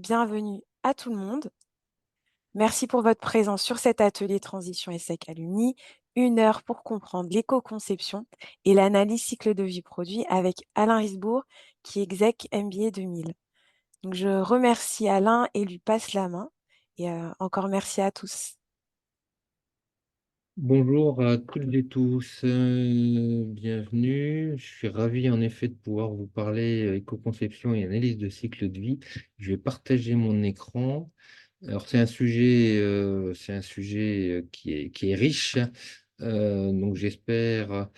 bienvenue à tout le monde. Merci pour votre présence sur cet atelier Transition ESSEC Alumni. 1 heure pour comprendre l'éco-conception et l'analyse cycle de vie produit avec Alain Risbourg, qui est exec MBA 2000. Donc, je remercie Alain et lui passe la main. Et encore merci à tous. Bonjour à toutes et tous, bienvenue. Je suis ravi en effet de pouvoir vous parler éco-conception et analyse de cycle de vie. Je vais partager mon écran. Alors c'est un sujet qui est riche, donc j'espère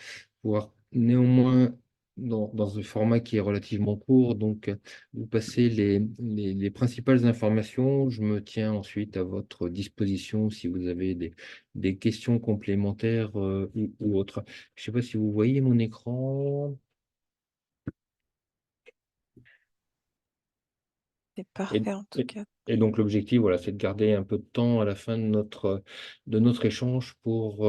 pouvoir néanmoins, dans un format qui est relativement court, donc vous passer les principales informations. Je me tiens ensuite à votre disposition si vous avez des questions complémentaires ou autres. Je ne sais pas si vous voyez mon écran. C'est Et, parfait en tout et- cas. et donc l'objectif, voilà, c'est de garder un peu de temps à la fin de notre échange pour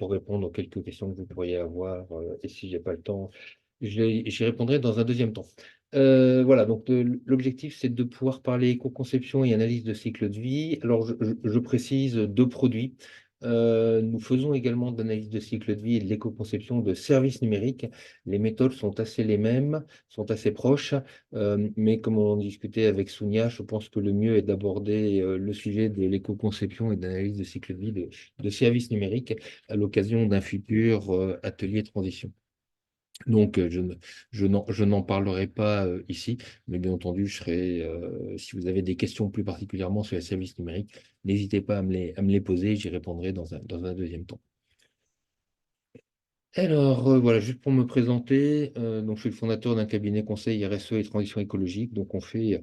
répondre aux quelques questions que vous pourriez avoir. Et si j'ai pas le temps, j'y répondrai dans un deuxième temps. Voilà, donc l'objectif, c'est de pouvoir parler éco-conception et analyse de cycle de vie. Alors, je précise deux produits. Nous faisons également d'analyse de cycle de vie et de l'éco-conception de services numériques. Les méthodes sont assez les mêmes, sont assez proches. Mais comme on discutait avec Sounia, je pense que le mieux est d'aborder le sujet de l'éco-conception et d'analyse de cycle de vie de services numériques à l'occasion d'un futur atelier transition. Donc, je n'en parlerai pas ici, mais bien entendu, si vous avez des questions plus particulièrement sur les services numériques, n'hésitez pas à me les poser, j'y répondrai dans un deuxième temps. Alors, voilà, juste pour me présenter, donc je suis le fondateur d'un cabinet conseil RSE et transition écologique. Donc, on fait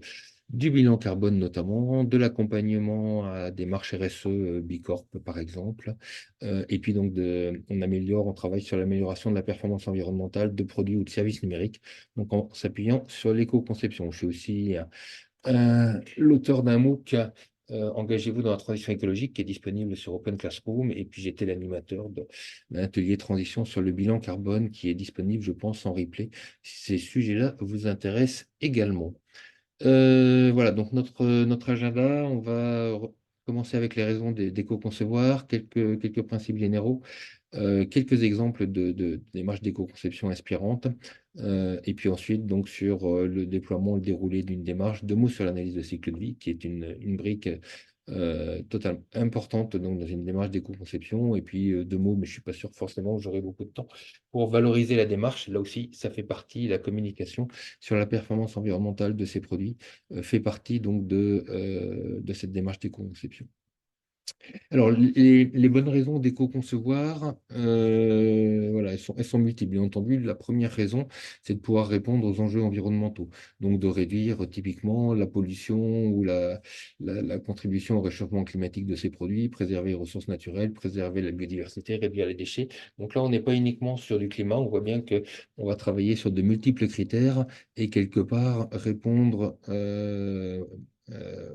du bilan carbone notamment, de l'accompagnement à des marches RSE Bicorp par exemple. Et puis, donc, on travaille sur l'amélioration de la performance environnementale de produits ou de services numériques, donc en s'appuyant sur l'éco-conception. Je suis aussi l'auteur d'un MOOC. Engagez-vous dans la transition écologique qui est disponible sur Open Classroom. Et puis j'étais l'animateur d'un atelier transition sur le bilan carbone qui est disponible, je pense, en replay, si ces sujets-là vous intéressent également. Voilà, donc notre agenda, on va commencer avec les raisons d'éco-concevoir, quelques principes généraux, quelques exemples de démarches d'éco-conception inspirantes, et puis ensuite, donc, sur le déploiement, le déroulé d'une démarche, deux mots sur l'analyse de cycle de vie, qui est une brique totalement importante donc, dans une démarche d'éco-conception, et puis deux mots, mais je ne suis pas sûr forcément que j'aurai beaucoup de temps, pour valoriser la démarche. Là aussi, ça fait partie, la communication sur la performance environnementale de ces produits fait partie donc de cette démarche d'éco-conception. Alors, les bonnes raisons d'éco-concevoir, voilà, elles sont multiples. Bien entendu, la première raison, c'est de pouvoir répondre aux enjeux environnementaux. Donc, de réduire typiquement la pollution ou la contribution au réchauffement climatique de ces produits, préserver les ressources naturelles, préserver la biodiversité, réduire les déchets. Donc là, on n'est pas uniquement sur du climat, on voit bien qu'on va travailler sur de multiples critères et quelque part répondre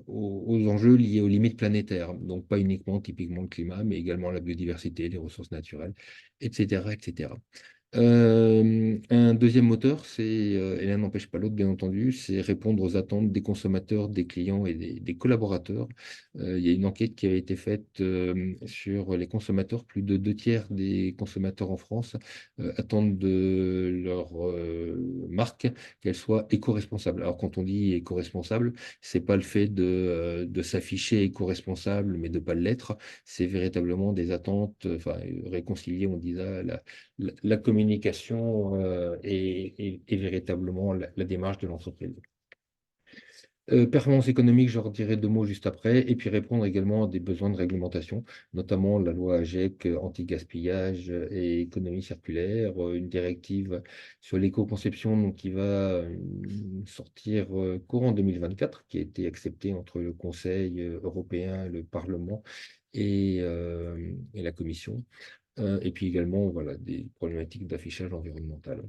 aux enjeux liés aux limites planétaires. Donc, pas uniquement typiquement le climat, mais également la biodiversité, les ressources naturelles, etc., etc. Un deuxième moteur, et l'un n'empêche pas l'autre, bien entendu, c'est répondre aux attentes des consommateurs, des clients et des collaborateurs. Il y a une enquête qui avait été faite sur les consommateurs. Plus de 2 tiers des consommateurs en France attendent de leur marque qu'elle soit éco-responsable. Alors, quand on dit éco-responsable, c'est pas le fait de s'afficher éco-responsable, mais de pas l'être. C'est véritablement des attentes, enfin, réconcilier, on disait, la communication est véritablement la démarche de l'entreprise. Performance économique, je redirai deux mots juste après, et puis répondre également à des besoins de réglementation, notamment la loi AGEC, anti-gaspillage et économie circulaire, une directive sur l'éco-conception donc, qui va sortir courant 2024, qui a été acceptée entre le Conseil européen, le Parlement et la Commission. Et puis également voilà, des problématiques d'affichage environnemental.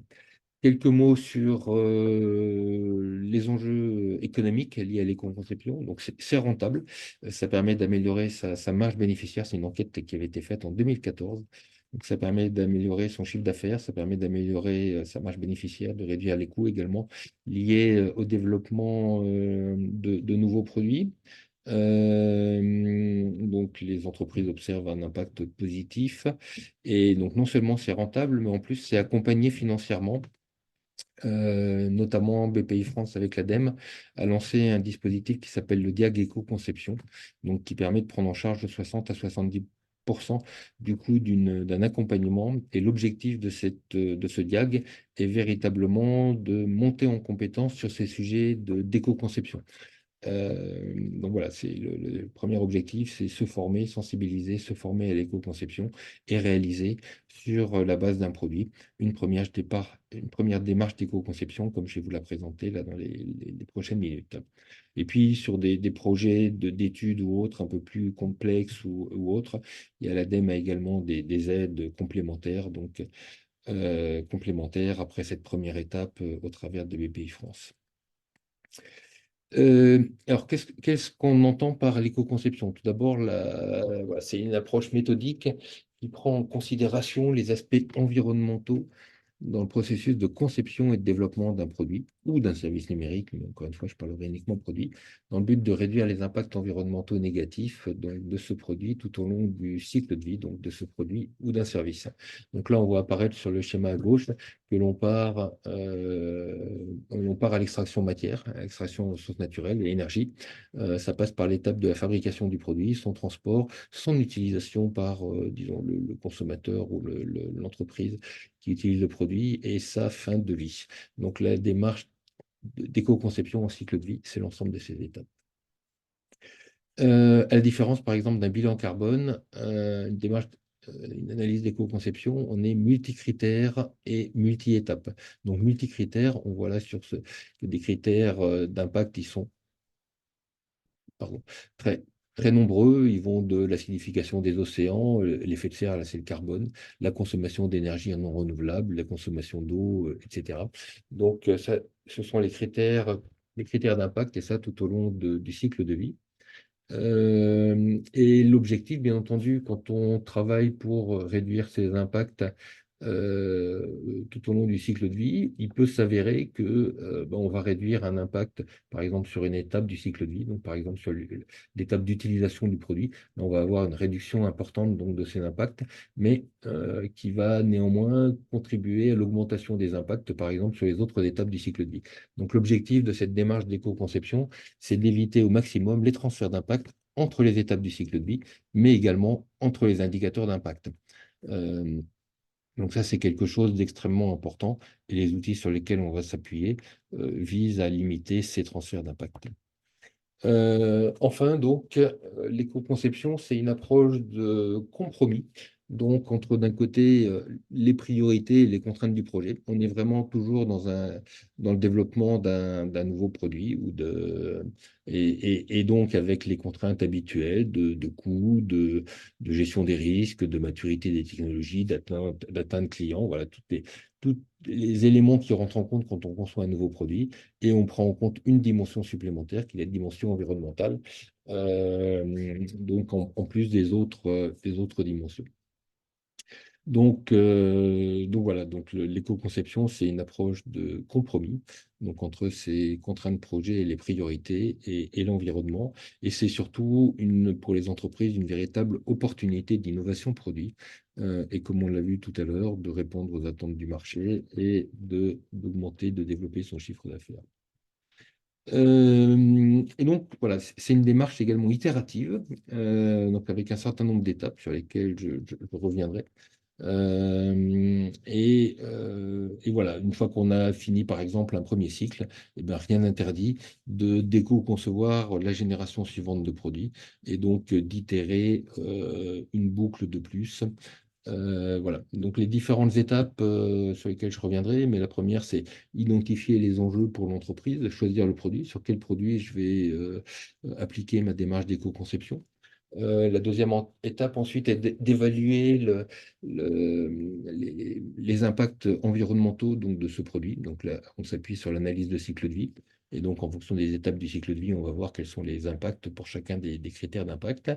Quelques mots sur les enjeux économiques liés à l'éco-conception. Donc, c'est rentable. Ça permet d'améliorer sa marge bénéficiaire. C'est une enquête qui avait été faite en 2014. Donc, ça permet d'améliorer son chiffre d'affaires, ça permet d'améliorer sa marge bénéficiaire, de réduire les coûts également liés au développement de nouveaux produits. Donc, les entreprises observent un impact positif. Et donc, non seulement c'est rentable, mais en plus, c'est accompagné financièrement. Notamment BPI France avec l'ADEME a lancé un dispositif qui s'appelle le DIAG Éco-Conception, donc qui permet de prendre en charge de 60 à 70% du coût d'un accompagnement. Et l'objectif de ce DIAG est véritablement de monter en compétence sur ces sujets d'éco-conception. Donc voilà, c'est le premier objectif, c'est se former, sensibiliser, se former à l'éco-conception et réaliser sur la base d'un produit une première démarche d'éco-conception, comme je vais vous la présenter là dans les prochaines minutes. Et puis sur des projets d'études ou autres un peu plus complexes ou autres, il y a l'ADEME a également des aides complémentaires, donc complémentaires après cette première étape au travers de BPI France. Alors, qu'est-ce qu'on entend par l'éco-conception? Tout d'abord, voilà, c'est une approche méthodique qui prend en considération les aspects environnementaux dans le processus de conception et de développement d'un produit ou d'un service numérique, mais encore une fois, je parlerai uniquement de produit, dans le but de réduire les impacts environnementaux négatifs de ce produit tout au long du cycle de vie, donc de ce produit ou d'un service. Donc là, on voit apparaître sur le schéma à gauche que on part à l'extraction matière, à l'extraction de ressources naturelles et énergie. Ça passe par l'étape de la fabrication du produit, son transport, son utilisation par, disons, le consommateur ou l'entreprise qui utilise le produit et sa fin de vie. Donc la démarche d'éco-conception en cycle de vie, c'est l'ensemble de ces étapes. À la différence, par exemple, d'un bilan carbone, une analyse d'éco-conception, on est multicritères et multi-étapes. Donc, multicritères, on voit là des critères d'impact qui sont pardon, très, très nombreux. Ils vont de l'acidification des océans, l'effet de serre, là, c'est le carbone, la consommation d'énergie non renouvelable, la consommation d'eau, etc. Donc, ça, ce sont les critères d'impact, et ça tout au long du cycle de vie. Et l'objectif, bien entendu, quand on travaille pour réduire ces impacts tout au long du cycle de vie, il peut s'avérer que on va réduire un impact, par exemple, sur une étape du cycle de vie, donc par exemple sur l'étape d'utilisation du produit, on va avoir une réduction importante donc, de ces impacts, mais qui va néanmoins contribuer à l'augmentation des impacts, par exemple, sur les autres étapes du cycle de vie. Donc l'objectif de cette démarche d'éco-conception, c'est d'éviter au maximum les transferts d'impact entre les étapes du cycle de vie, mais également entre les indicateurs d'impact. Euh, donc ça, c'est quelque chose d'extrêmement important et les outils sur lesquels on va s'appuyer visent à limiter ces transferts d'impact. Enfin, donc, l'éco-conception, c'est une approche de compromis. Donc, entre d'un côté les priorités et les contraintes du projet, on est vraiment toujours dans le développement d'un nouveau produit et donc avec les contraintes habituelles de coûts, de gestion des risques, de maturité des technologies, d'atteinte client, voilà, tous les éléments qui rentrent en compte quand on conçoit un nouveau produit et on prend en compte une dimension supplémentaire qui est la dimension environnementale, donc en plus des autres dimensions. Donc voilà, donc l'éco-conception, c'est une approche de compromis donc entre ces contraintes projet et les priorités et l'environnement. Et c'est surtout pour les entreprises une véritable opportunité d'innovation produit. Et comme on l'a vu tout à l'heure, de répondre aux attentes du marché et d'augmenter, de développer son chiffre d'affaires. Et donc, voilà, c'est une démarche également itérative, donc avec un certain nombre d'étapes sur lesquelles je reviendrai. Et voilà, une fois qu'on a fini, par exemple, un premier cycle, eh bien, rien n'interdit de d'éco-concevoir la génération suivante de produits et donc d'itérer une boucle de plus. Voilà, donc les différentes étapes sur lesquelles je reviendrai, mais la première, c'est identifier les enjeux pour l'entreprise, choisir le produit, sur quel produit je vais appliquer ma démarche d'éco-conception. La deuxième étape ensuite est d'évaluer les impacts environnementaux donc, de ce produit. Donc là, on s'appuie sur l'analyse de cycle de vie. Et donc, en fonction des étapes du cycle de vie, on va voir quels sont les impacts pour chacun des critères d'impact.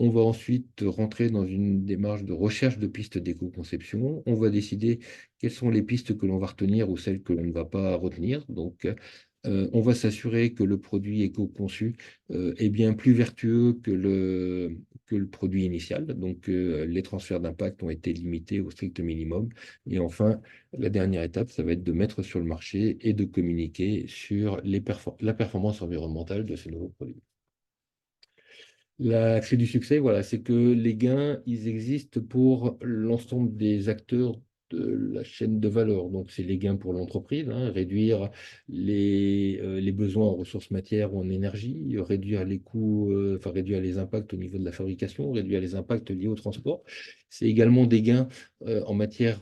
On va ensuite rentrer dans une démarche de recherche de pistes d'éco-conception. On va décider quelles sont les pistes que l'on va retenir ou celles que l'on ne va pas retenir. Donc, on va s'assurer que le produit éco-conçu est bien plus vertueux que le produit initial. Donc, les transferts d'impact ont été limités au strict minimum. Et enfin, la dernière étape, ça va être de mettre sur le marché et de communiquer sur la performance environnementale de ces nouveaux produits. La clé du succès, voilà, c'est que les gains, ils existent pour l'ensemble des acteurs de la chaîne de valeur. Donc, c'est les gains pour l'entreprise, hein, réduire les besoins en ressources matières ou en énergie, réduire les coûts, enfin réduire les impacts au niveau de la fabrication, réduire les impacts liés au transport. C'est également des gains en matière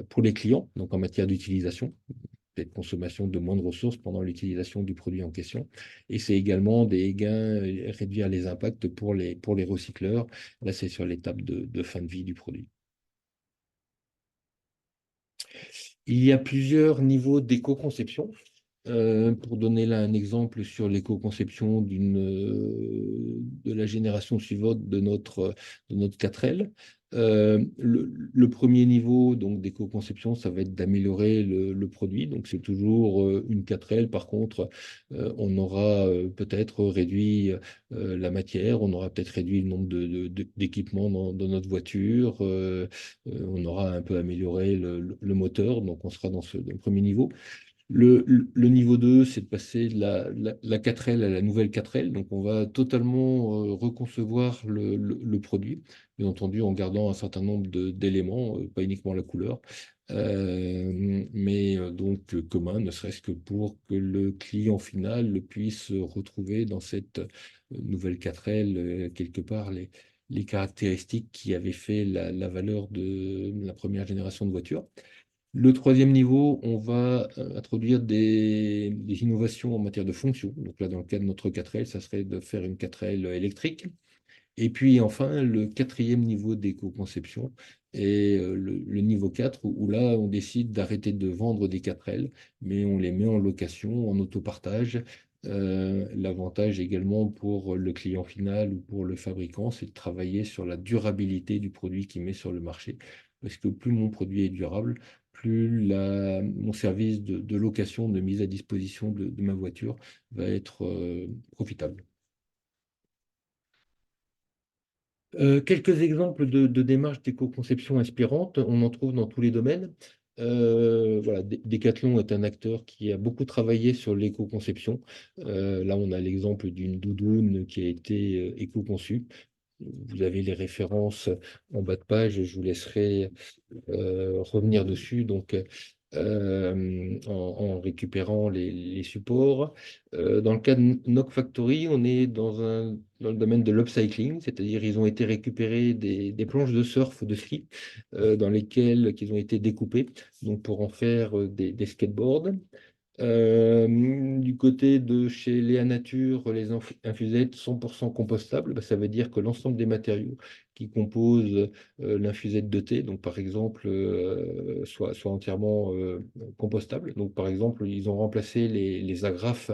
pour les clients, donc en matière d'utilisation peut-être consommation de moins de ressources pendant l'utilisation du produit en question. Et c'est également des gains, réduire les impacts pour les recycleurs. Là, c'est sur l'étape de fin de vie du produit. Il y a plusieurs niveaux d'éco-conception. Pour donner là un exemple sur l'éco-conception de la génération suivante de notre 4L. Le premier niveau donc d'éco-conception, ça va être d'améliorer le produit. Donc c'est toujours une 4L. Par contre, on aura peut-être réduit la matière, on aura peut-être réduit le nombre d'équipements dans notre voiture, on aura un peu amélioré le moteur. Donc on sera dans le premier niveau. Le niveau 2, c'est de passer de la 4L à la nouvelle 4L. Donc, on va totalement reconcevoir le produit, bien entendu en gardant un certain nombre d'éléments, pas uniquement la couleur, mais donc commun, ne serait-ce que pour que le client final le puisse retrouver dans cette nouvelle 4L, quelque part, les caractéristiques qui avaient fait la valeur de la première génération de voitures. Le troisième niveau, on va introduire des innovations en matière de fonction. Donc là, dans le cas de notre 4L, ça serait de faire une 4L électrique. Et puis enfin, le quatrième niveau d'éco-conception est le niveau 4, où là, on décide d'arrêter de vendre des 4L, mais on les met en location, en autopartage. L'avantage également pour le client final ou pour le fabricant, c'est de travailler sur la durabilité du produit qu'il met sur le marché. Parce que plus mon produit est durable, plus mon service de location, de mise à disposition de ma voiture va être profitable. Quelques exemples de démarches d'éco-conception inspirantes, on en trouve dans tous les domaines. Voilà, Decathlon est un acteur qui a beaucoup travaillé sur l'éco-conception. Là, on a l'exemple d'une doudoune qui a été éco-conçue. Vous avez les références en bas de page, je vous laisserai revenir dessus. Donc, en récupérant les supports. Dans le cas de Knock Factory, on est dans le domaine de l'upcycling, c'est-à-dire ils ont été récupérés des planches de surf, de ski, dans lesquelles ils ont été découpées, donc pour en faire des skateboards. Du côté de chez Léa Nature, les infusettes 100% compostables, bah, ça veut dire que l'ensemble des matériaux qui composent l'infusette de thé, donc par exemple, soit entièrement compostables. Donc par exemple, ils ont remplacé les agrafes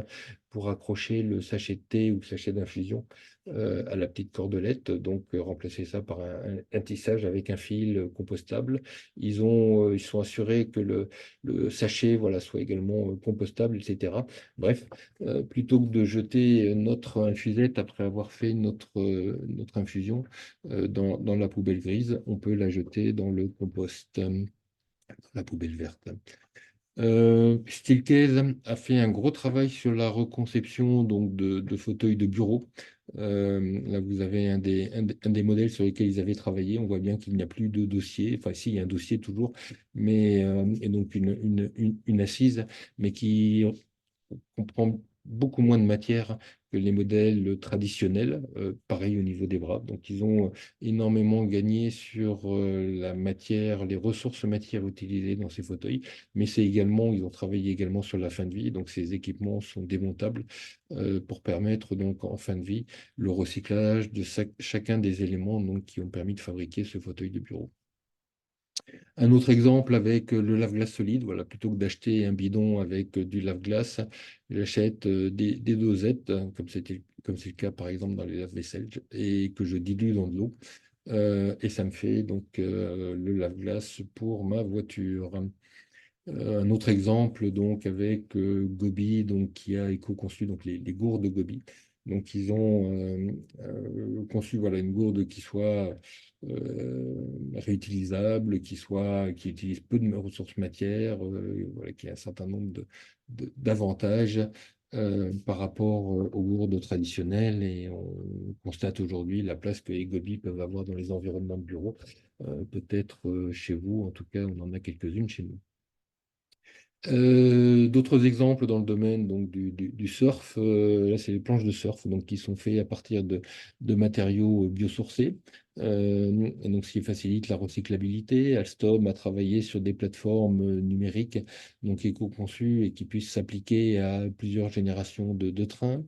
pour accrocher le sachet de thé ou le sachet d'infusion à la petite cordelette, donc remplacer ça par un tissage avec un fil compostable. Ils sont assurés que le sachet voilà, soit également compostable, etc. Bref, plutôt que de jeter notre infusette après avoir fait notre infusion dans la poubelle grise, on peut la jeter dans le compost, la poubelle verte. Steelcase a fait un gros travail sur la reconception donc, de fauteuils de bureau. Là, vous avez un des modèles sur lesquels ils avaient travaillé. On voit bien qu'il n'y a plus de dossier. Enfin, si, il y a un dossier toujours, mais et donc une assise, mais qui comprend beaucoup moins de matière que les modèles traditionnels, pareil au niveau des bras. Donc, ils ont énormément gagné sur la matière, les ressources matières utilisées dans ces fauteuils, mais ils ont travaillé également sur la fin de vie. Donc, ces équipements sont démontables pour permettre donc en fin de vie le recyclage de chacun des éléments donc, qui ont permis de fabriquer ce fauteuil de bureau. Un autre exemple avec le lave-glace solide, voilà, plutôt que d'acheter un bidon avec du lave-glace, j'achète des dosettes, hein, comme c'est le cas par exemple dans les lave-vaisselle, et que je dilue dans de l'eau. Et ça me fait donc le lave-glace pour ma voiture. Un autre exemple donc avec Gobi donc qui a éco-conçu donc les gourdes de Gobi. Donc ils ont conçu voilà une gourde qui soit réutilisable, qui utilise peu de ressources matières, voilà, qui a un certain nombre d'avantages par rapport aux gourdes traditionnelles et on constate aujourd'hui la place que les Gobi peuvent avoir dans les environnements de bureau. Peut-être chez vous, en tout cas, on en a quelques-unes chez nous. D'autres exemples dans le domaine donc, du surf, là c'est les planches de surf donc, qui sont faites à partir de matériaux biosourcés, et donc, ce qui facilite la recyclabilité. Alstom a travaillé sur des plateformes numériques donc éco-conçues et qui puissent s'appliquer à plusieurs générations de trains.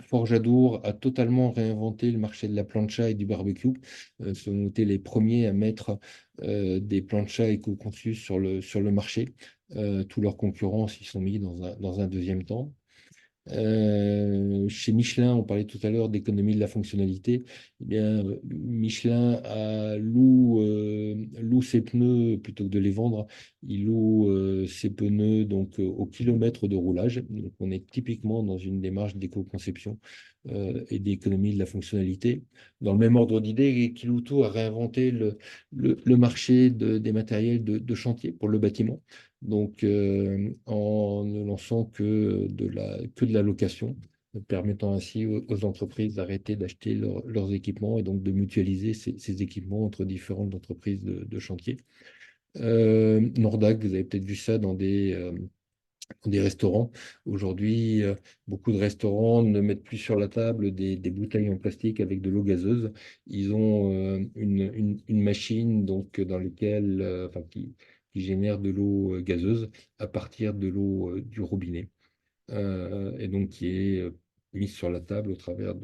Forjadour a totalement réinventé le marché de la plancha et du barbecue. Ce ont été les premiers à mettre des planchas éco-conçus sur le marché. Tous leurs concurrents s'y sont mis dans un deuxième temps. Chez Michelin, on parlait tout à l'heure d'économie de la fonctionnalité. Eh bien, Michelin loue ses pneus plutôt que de les vendre. Il loue ses pneus donc, au kilomètre de roulage. Donc, on est typiquement dans une démarche d'éco-conception et d'économie de la fonctionnalité. Dans le même ordre d'idée, Kilouto a réinventé le marché des matériels de chantier pour le bâtiment donc en ne lançant que de la location, permettant ainsi aux entreprises d'arrêter d'acheter leurs équipements et donc de mutualiser ces équipements entre différentes entreprises de chantier. Nordac, vous avez peut-être vu ça dans des restaurants. Aujourd'hui, beaucoup de restaurants ne mettent plus sur la table des bouteilles en plastique avec de l'eau gazeuse. Ils ont une machine donc, dans laquelle, enfin, qui génère de l'eau gazeuse à partir de l'eau du robinet et donc qui est mise sur la table au travers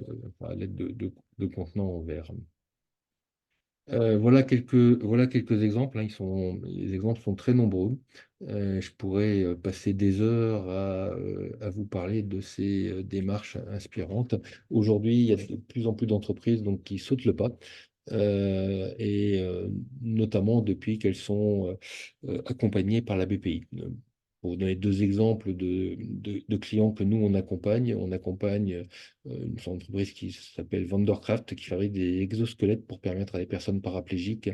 enfin, à l'aide de contenants en verre. Voilà quelques exemples, hein. Les exemples sont très nombreux. Je pourrais passer des heures à vous parler de ces démarches inspirantes. Aujourd'hui, il y a de plus en plus d'entreprises donc, qui sautent le pas, et notamment depuis qu'elles sont accompagnées par la BPI. Pour vous donner deux exemples de clients que nous, on accompagne une entreprise qui s'appelle Vandercraft, qui fabrique des exosquelettes pour permettre à des personnes paraplégiques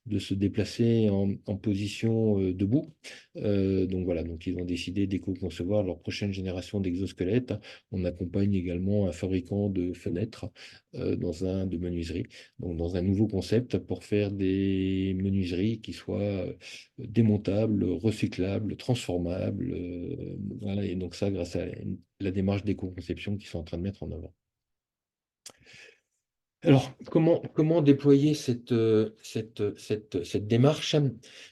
de se déplacer en position debout. Donc voilà, donc ils ont décidé d'éco-concevoir leur prochaine génération d'exosquelettes. On accompagne également un fabricant de fenêtres de menuiserie, donc dans un nouveau concept pour faire des menuiseries qui soient démontables, recyclables, transformables. Voilà, et donc ça, grâce à la démarche d'éco-conception qu'ils sont en train de mettre en œuvre. Alors, comment déployer cette démarche?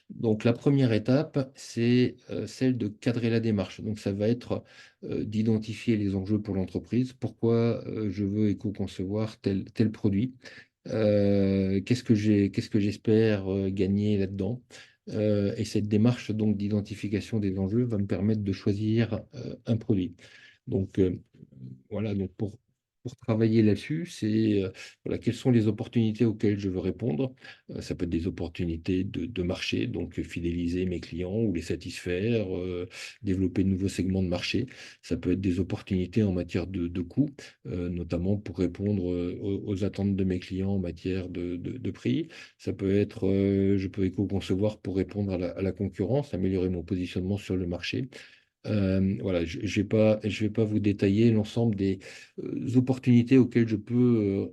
Donc, la première étape, c'est celle de cadrer la démarche. Donc, ça va être d'identifier les enjeux pour l'entreprise. Pourquoi je veux éco-concevoir tel produit? Qu'est-ce que j'espère gagner là-dedans? Et cette démarche donc d'identification des enjeux va me permettre de choisir un produit. Donc voilà, donc pour travailler là-dessus, c'est voilà, quelles sont les opportunités auxquelles je veux répondre. Ça peut être des opportunités de marché, donc fidéliser mes clients ou les satisfaire, développer de nouveaux segments de marché. Ça peut être des opportunités en matière de coûts, notamment pour répondre aux attentes de mes clients en matière de prix. Ça peut être, je peux éco-concevoir pour répondre à la concurrence, améliorer mon positionnement sur le marché. Voilà, je vais pas vous détailler l'ensemble des opportunités auxquelles je peux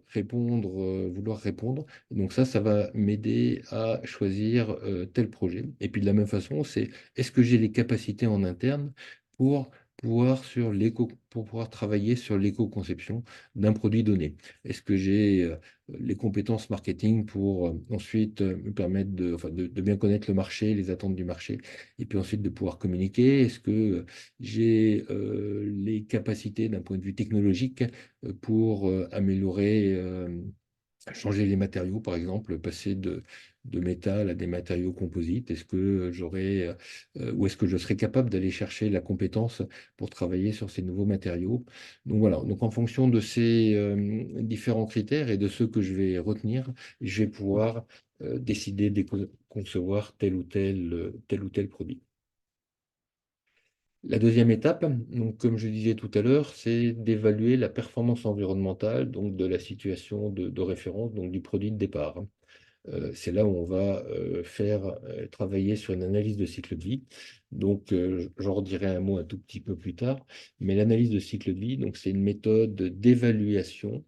vouloir répondre. Donc ça va m'aider à choisir tel projet. Et puis de la même façon, c'est est-ce que j'ai les capacités en interne pour pour pouvoir travailler sur l'éco-conception d'un produit donné? Est-ce que j'ai les compétences marketing pour ensuite me permettre enfin, de bien connaître le marché, les attentes du marché, et puis ensuite de pouvoir communiquer? Est-ce que j'ai les capacités d'un point de vue technologique pour améliorer changer les matériaux, par exemple, passer de métal à des matériaux composites. Est-ce que j'aurais, ou est-ce que je serais capable d'aller chercher la compétence pour travailler sur ces nouveaux matériaux? Donc voilà, donc en fonction de ces différents critères et de ceux que je vais retenir, je vais pouvoir décider de concevoir tel ou tel produit. La deuxième étape, donc comme je disais tout à l'heure, c'est d'évaluer la performance environnementale donc de la situation de référence, donc du produit de départ. C'est là où on va faire travailler sur une analyse de cycle de vie. Donc, j'en redirai un mot un tout petit peu plus tard, mais l'analyse de cycle de vie, donc c'est une méthode d'évaluation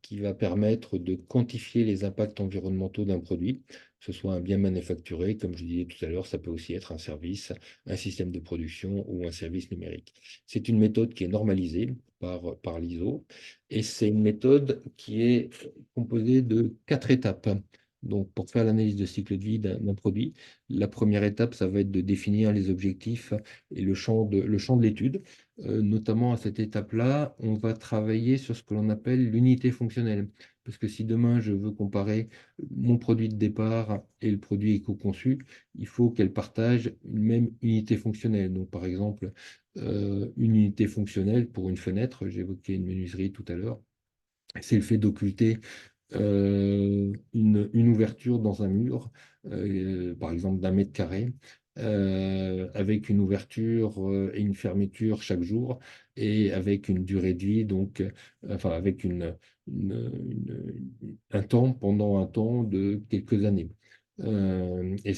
qui va permettre de quantifier les impacts environnementaux d'un produit, que ce soit un bien manufacturé, comme je disais tout à l'heure, ça peut aussi être un service, un système de production ou un service numérique. C'est une méthode qui est normalisée par l'ISO et c'est une méthode qui est composée de 4 étapes. Donc, pour faire l'analyse de cycle de vie d'un produit, la première étape, ça va être de définir les objectifs et le champ de l'étude. Notamment à cette étape-là, on va travailler sur ce que l'on appelle l'unité fonctionnelle. Parce que si demain je veux comparer mon produit de départ et le produit éco-conçu, il faut qu'elles partagent une même unité fonctionnelle. Donc, par exemple, une unité fonctionnelle pour une fenêtre, j'évoquais une menuiserie tout à l'heure, c'est le fait d'occulter une ouverture dans un mur, par exemple d'1 mètre carré, avec une ouverture et une fermeture chaque jour, et avec une durée de vie, donc, enfin, avec un temps, pendant un temps de quelques années. Et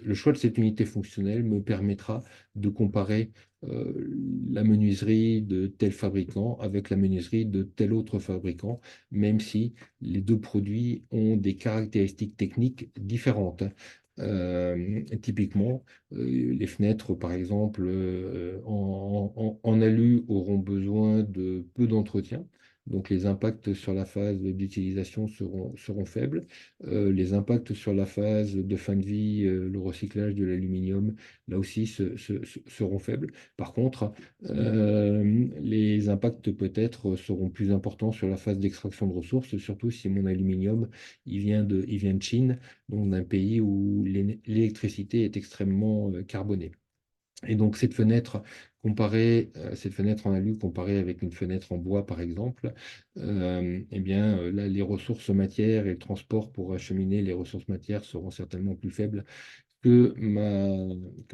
le choix de cette unité fonctionnelle me permettra de comparer la menuiserie de tel fabricant avec la menuiserie de tel autre fabricant, même si les deux produits ont des caractéristiques techniques différentes. Typiquement, les fenêtres, par exemple, en alu auront besoin de peu d'entretien. Donc les impacts sur la phase d'utilisation seront faibles. Les impacts sur la phase de fin de vie, le recyclage de l'aluminium, là aussi, seront faibles. Par contre, les impacts peut-être seront plus importants sur la phase d'extraction de ressources, surtout si mon aluminium il vient de Chine, donc d'un pays où l'électricité est extrêmement carbonée. Et donc cette fenêtre en alu comparée avec une fenêtre en bois, par exemple, eh bien, là, les ressources matières et le transport pour acheminer les ressources matières seront certainement plus faibles que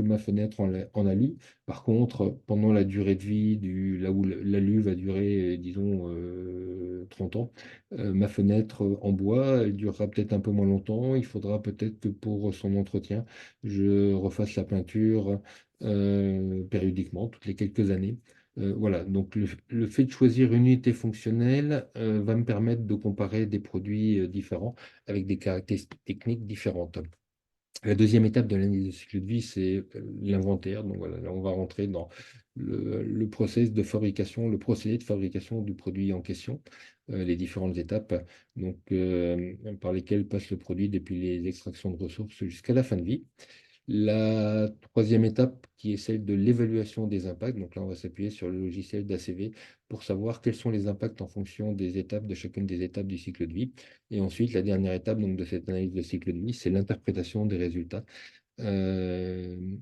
ma fenêtre en alu. Par contre, pendant la durée de vie, là où l'alu va durer, disons, 30 ans, ma fenêtre en bois, elle durera peut-être un peu moins longtemps. Il faudra peut-être que pour son entretien, je refasse la peinture périodiquement, toutes les quelques années. Voilà, donc le fait de choisir une unité fonctionnelle va me permettre de comparer des produits différents avec des caractéristiques techniques différentes. La deuxième étape de l'analyse de cycle de vie, c'est l'inventaire. Donc voilà, là, on va rentrer dans le process de fabrication, le procédé de fabrication du produit en question, les différentes étapes par lesquelles passe le produit depuis les extractions de ressources jusqu'à la fin de vie. La troisième étape, qui est celle de l'évaluation des impacts. Donc là, on va s'appuyer sur le logiciel d'ACV pour savoir quels sont les impacts en fonction des étapes, de chacune des étapes du cycle de vie. Et ensuite, la dernière étape donc, de cette analyse de cycle de vie, c'est l'interprétation des résultats. Euh,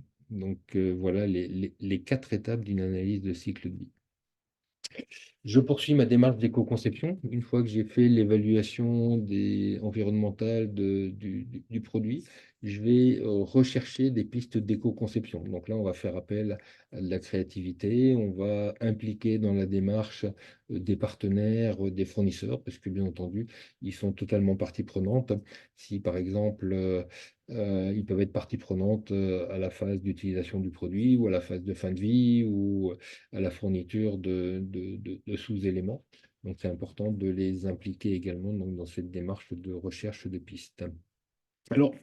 voilà les 4 étapes d'une analyse de cycle de vie. Je poursuis ma démarche d'éco-conception. Une fois que j'ai fait l'évaluation environnementale du produit, je vais rechercher des pistes d'éco-conception. Donc là, on va faire appel à de la créativité, on va impliquer dans la démarche des partenaires, des fournisseurs, parce que bien entendu, ils sont totalement partie prenante. Si par exemple, ils peuvent être partie prenante à la phase d'utilisation du produit ou à la phase de fin de vie ou à la fourniture de sous-éléments. Donc, c'est important de les impliquer également donc, dans cette démarche de recherche de pistes. Alors,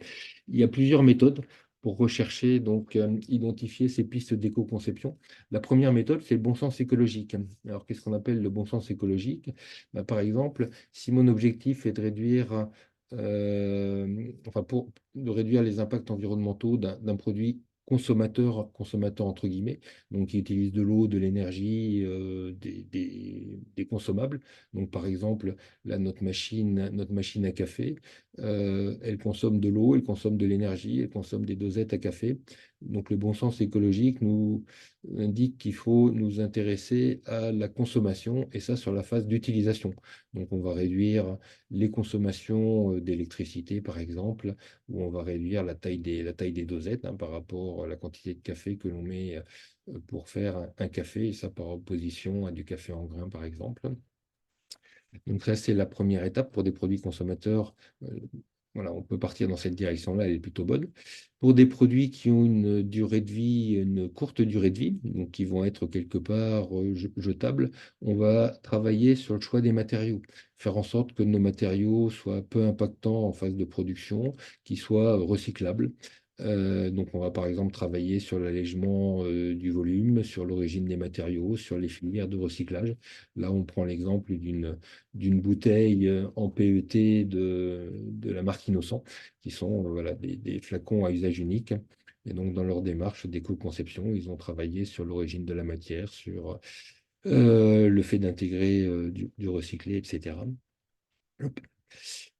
il y a plusieurs méthodes pour rechercher, donc identifier ces pistes d'éco-conception. La première méthode, c'est le bon sens écologique. Alors, qu'est-ce qu'on appelle le bon sens écologique? Bah, par exemple, si mon objectif est de réduire, de réduire les impacts environnementaux d'un produit consommateurs entre guillemets, donc qui utilisent de l'eau, de l'énergie, des consommables. Donc par exemple, là, notre machine à café, elle consomme de l'eau, elle consomme de l'énergie, elle consomme des dosettes à café. Donc le bon sens écologique nous indique qu'il faut nous intéresser à la consommation, et ça sur la phase d'utilisation. Donc on va réduire les consommations d'électricité, par exemple, ou on va réduire la taille des dosettes, hein, par rapport à la quantité de café que l'on met pour faire un café, et ça par opposition à du café en grains, par exemple. Donc ça, c'est la première étape pour des produits consommateurs. euh, voilà, on peut partir dans cette direction-là, elle est plutôt bonne. Pour des produits qui ont une durée de vie, une courte durée de vie, donc qui vont être quelque part jetables, on va travailler sur le choix des matériaux, faire en sorte que nos matériaux soient peu impactants en phase de production, qu'ils soient recyclables. Donc on va par exemple travailler sur l'allègement du volume, sur l'origine des matériaux, sur les filières de recyclage. Là, on prend l'exemple d'une bouteille en PET de la marque Innocent, qui sont voilà, des flacons à usage unique. Et donc, dans leur démarche d'éco-conception, ils ont travaillé sur l'origine de la matière, sur le fait d'intégrer du recyclé, etc. Hop.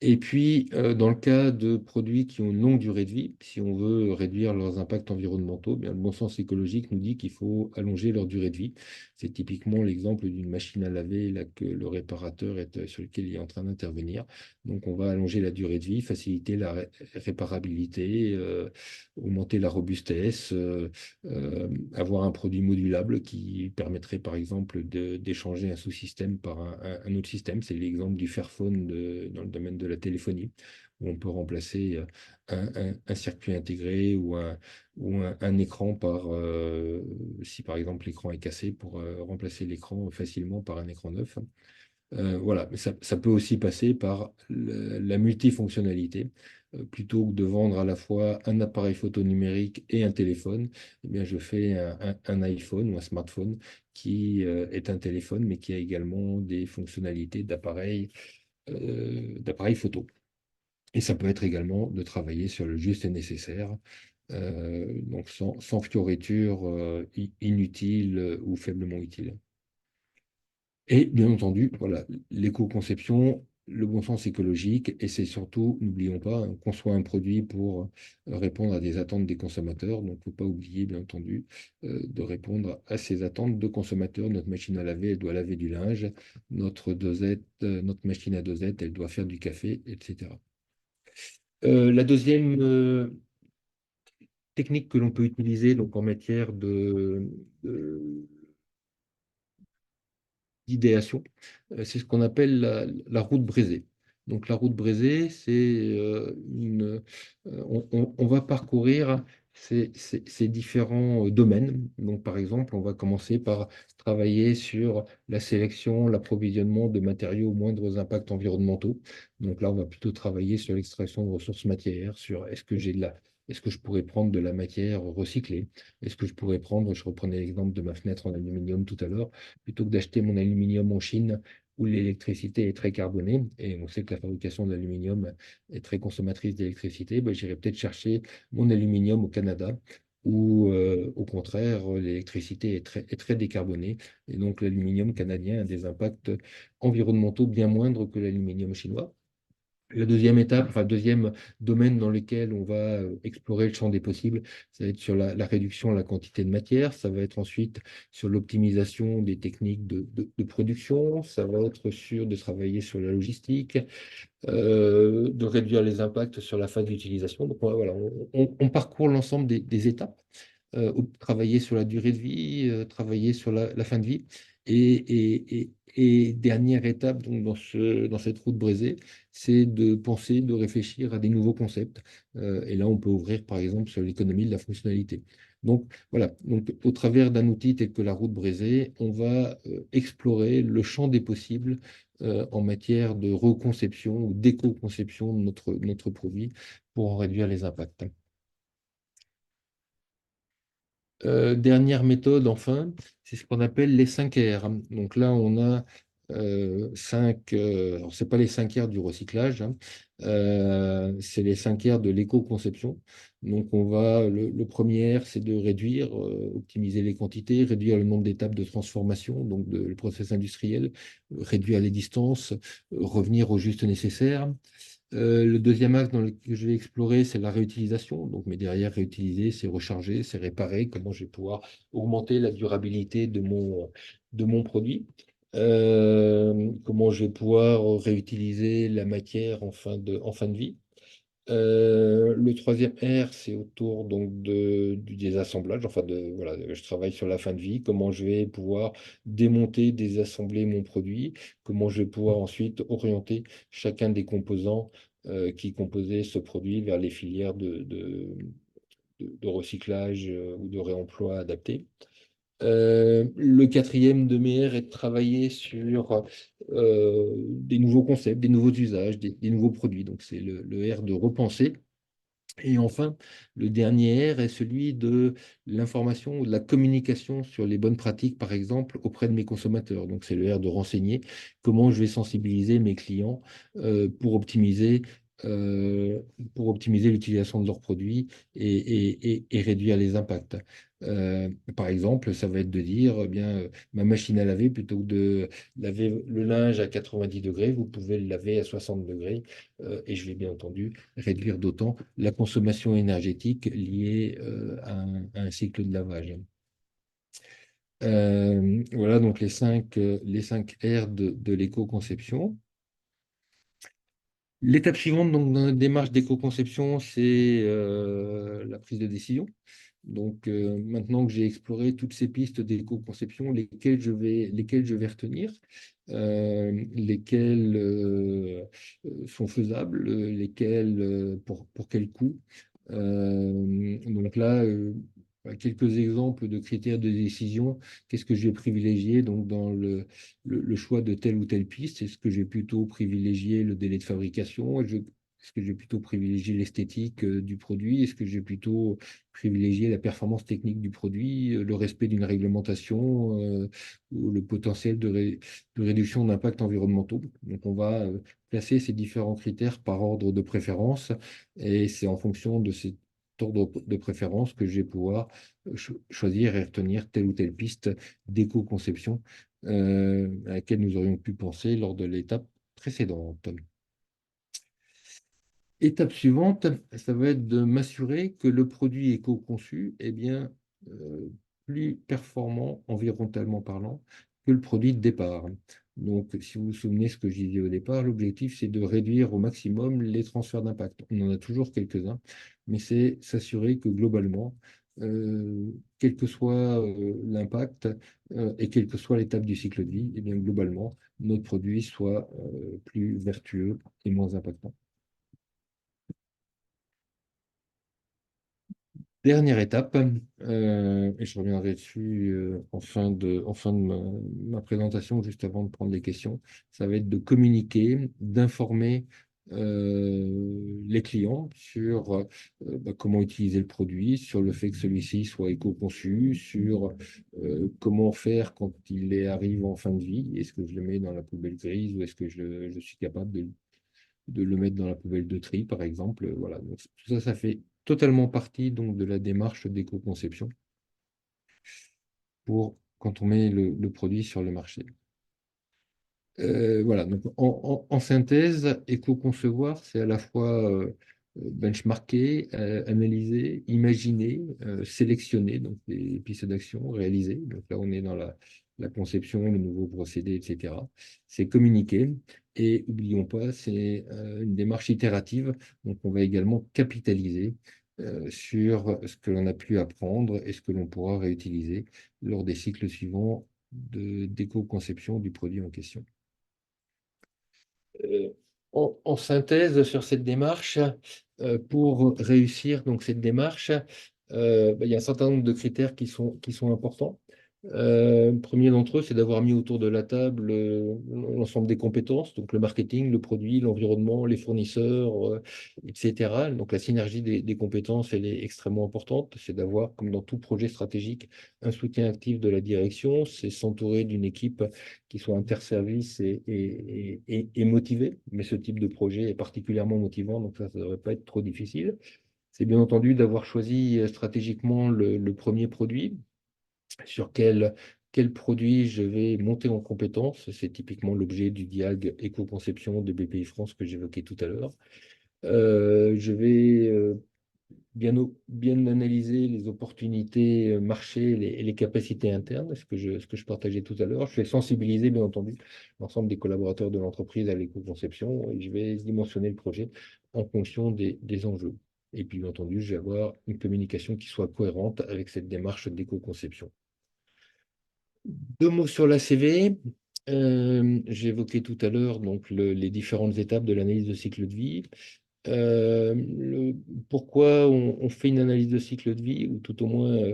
Et puis, dans le cas de produits qui ont une longue durée de vie, si on veut réduire leurs impacts environnementaux, bien, le bon sens écologique nous dit qu'il faut allonger leur durée de vie. C'est typiquement l'exemple d'une machine à laver là, que le réparateur sur lequel il est en train d'intervenir. Donc, on va allonger la durée de vie, faciliter la réparabilité, augmenter la robustesse, avoir un produit modulable qui permettrait, par exemple, d'échanger un sous-système par un autre système. C'est l'exemple du Fairphone dans le domaine de la téléphonie, où on peut remplacer un circuit intégré ou un écran si par exemple l'écran est cassé, pour remplacer l'écran facilement par un écran neuf. Voilà, mais ça peut aussi passer par la multifonctionnalité. Plutôt que de vendre à la fois un appareil photo numérique et un téléphone, eh bien, je fais un iPhone ou un smartphone qui est un téléphone, mais qui a également des fonctionnalités d'appareil photo. Et ça peut être également de travailler sur le juste et nécessaire, donc sans fioriture inutile ou faiblement utile. Et bien entendu, voilà, l'éco-conception, le bon sens écologique, et c'est surtout, n'oublions pas, hein, qu'on soit un produit pour répondre à des attentes des consommateurs. Donc, il ne faut pas oublier, bien entendu, de répondre à ces attentes de consommateurs. Notre machine à laver, elle doit laver du linge. Notre machine à dosette, elle doit faire du café, etc. La deuxième technique que l'on peut utiliser donc, en matière d'idéation, c'est ce qu'on appelle la route brisée. Donc la route brisée, c'est on va parcourir ces différents domaines. Donc par exemple, on va commencer par travailler sur la sélection, l'approvisionnement de matériaux aux moindres impacts environnementaux. Donc là, on va plutôt travailler sur l'extraction de ressources matières, sur est-ce que je pourrais prendre de la matière recyclée? Est-ce que je pourrais prendre, je reprenais l'exemple de ma fenêtre en aluminium tout à l'heure, plutôt que d'acheter mon aluminium en Chine où l'électricité est très carbonée, et on sait que la fabrication d'aluminium est très consommatrice d'électricité, ben, j'irai peut-être chercher mon aluminium au Canada, où au contraire, l'électricité est très décarbonée, et donc l'aluminium canadien a des impacts environnementaux bien moindres que l'aluminium chinois. La deuxième étape, enfin, deuxième domaine dans lequel on va explorer le champ des possibles, ça va être sur la réduction de la quantité de matière, ça va être ensuite sur l'optimisation des techniques de production, ça va être sur de travailler sur la logistique, de réduire les impacts sur la phase d'utilisation. Donc voilà, on parcourt l'ensemble des étapes, travailler sur la durée de vie, travailler sur la fin de vie. Et dernière étape donc, dans cette route brisée, c'est de penser, de réfléchir à des nouveaux concepts. Et là, on peut ouvrir par exemple sur l'économie de la fonctionnalité. Donc voilà, donc, au travers d'un outil tel que la route brisée, on va explorer le champ des possibles en matière de reconception ou d'éco-conception de notre produit pour en réduire les impacts. Dernière méthode, enfin, c'est ce qu'on appelle les 5 R. Donc là, on a alors c'est pas les 5 R du recyclage, hein, c'est les 5 R de l'éco-conception. Donc, le premier R, c'est de réduire, optimiser les quantités, réduire le nombre d'étapes de transformation, donc le process industriel, réduire les distances, revenir au juste nécessaire. Le deuxième axe que je vais explorer, c'est la réutilisation. Donc, mais derrière, réutiliser, c'est recharger, c'est réparer. Comment je vais pouvoir augmenter la durabilité de mon produit. Comment je vais pouvoir réutiliser la matière en fin de vie. Le troisième R, c'est autour donc du désassemblage. Voilà, je travaille sur la fin de vie. Comment je vais pouvoir démonter, désassembler mon produit. Comment je vais pouvoir ensuite orienter chacun des composants qui composaient ce produit vers les filières de recyclage ou de réemploi adaptés. Le quatrième de mes R est de travailler sur des nouveaux concepts, des nouveaux usages, des nouveaux produits. Donc, c'est le R de repenser. Et enfin, le dernier R est celui de l'information ou de la communication sur les bonnes pratiques, par exemple, auprès de mes consommateurs. Donc, c'est le R de renseigner comment je vais sensibiliser mes clients euh, pour optimiser, euh, pour optimiser l'utilisation de leurs produits et réduire les impacts. Par exemple, ça va être de dire, eh bien, ma machine à laver, plutôt que de laver le linge à 90 degrés, vous pouvez le laver à 60 degrés. Et je vais bien entendu réduire d'autant la consommation énergétique liée à un cycle de lavage. Voilà donc les 5 R de l'éco-conception. L'étape suivante donc, dans notre démarche d'éco-conception, c'est la prise de décision. Donc maintenant que j'ai exploré toutes ces pistes d'éco-conception, lesquelles je vais retenir, lesquelles sont faisables, lesquelles pour quel coût. Donc là, quelques exemples de critères de décision. Qu'est-ce que je vais privilégier donc dans le choix de telle ou telle piste? Est-ce que je vais plutôt privilégier le délai de fabrication? Est-ce que je vais plutôt privilégier l'esthétique du produit? Est-ce que je vais plutôt privilégier la performance technique du produit, le respect d'une réglementation, ou le potentiel de réduction d'impacts environnementaux? Donc, on va placer ces différents critères par ordre de préférence et c'est en fonction de cet ordre de préférence que je vais pouvoir choisir et retenir telle ou telle piste d'éco-conception à laquelle nous aurions pu penser lors de l'étape précédente. Étape suivante, ça va être de m'assurer que le produit éco-conçu est bien euh, plus performant environnementalement parlant que le produit de départ. Donc, si vous vous souvenez ce que je disais au départ, l'objectif, c'est de réduire au maximum les transferts d'impact. On en a toujours quelques-uns, mais c'est s'assurer que globalement, quel que soit l'impact et quelle que soit l'étape du cycle de vie, eh bien, globalement, notre produit soit plus vertueux et moins impactant. Dernière étape, et je reviendrai dessus en fin de ma présentation, juste avant de prendre les questions, ça va être de communiquer, d'informer les clients sur comment utiliser le produit, sur le fait que celui-ci soit éco-conçu, sur comment faire quand arrive en fin de vie. Est-ce que je le mets dans la poubelle grise ou est-ce que je suis capable de le mettre dans la poubelle de tri, par exemple. Voilà. Donc, tout ça, ça fait totalement partie donc, de la démarche d'éco-conception pour quand on met le produit sur le marché. Voilà, donc en synthèse, éco-concevoir, c'est à la fois benchmarker, analyser, imaginer, sélectionner donc des pistes d'action, réaliser. Donc là, on est dans la conception, le nouveau procédé, etc. C'est communiquer. Et n'oublions pas, c'est une démarche itérative. Donc on va également capitaliser sur ce que l'on a pu apprendre et ce que l'on pourra réutiliser lors des cycles suivants d'éco-conception du produit en question. Euh, en synthèse sur cette démarche, pour réussir donc cette démarche, il y a un certain nombre de critères qui sont importants. Premier d'entre eux, c'est d'avoir mis autour de la table l'ensemble des compétences, donc le marketing, le produit, l'environnement, les fournisseurs, etc. Donc la synergie des compétences, elle est extrêmement importante. C'est d'avoir, comme dans tout projet stratégique, un soutien actif de la direction. C'est s'entourer d'une équipe qui soit interservice et motivée. Mais ce type de projet est particulièrement motivant, donc ça ne devrait pas être trop difficile. C'est bien entendu d'avoir choisi stratégiquement le premier produit sur quel produit je vais monter en compétence. C'est typiquement l'objet du dialogue éco-conception de BPI France que j'évoquais tout à l'heure. Je vais bien analyser les opportunités marché et les capacités internes, ce que je partageais tout à l'heure. Je vais sensibiliser, bien entendu, l'ensemble des collaborateurs de l'entreprise à l'éco-conception et je vais dimensionner le projet en fonction des enjeux. Et puis, bien entendu, je vais avoir une communication qui soit cohérente avec cette démarche d'éco-conception. Deux mots sur la CV. J'ai évoqué tout à l'heure donc les différentes étapes de l'analyse de cycle de vie. Pourquoi on fait une analyse de cycle de vie, ou tout au moins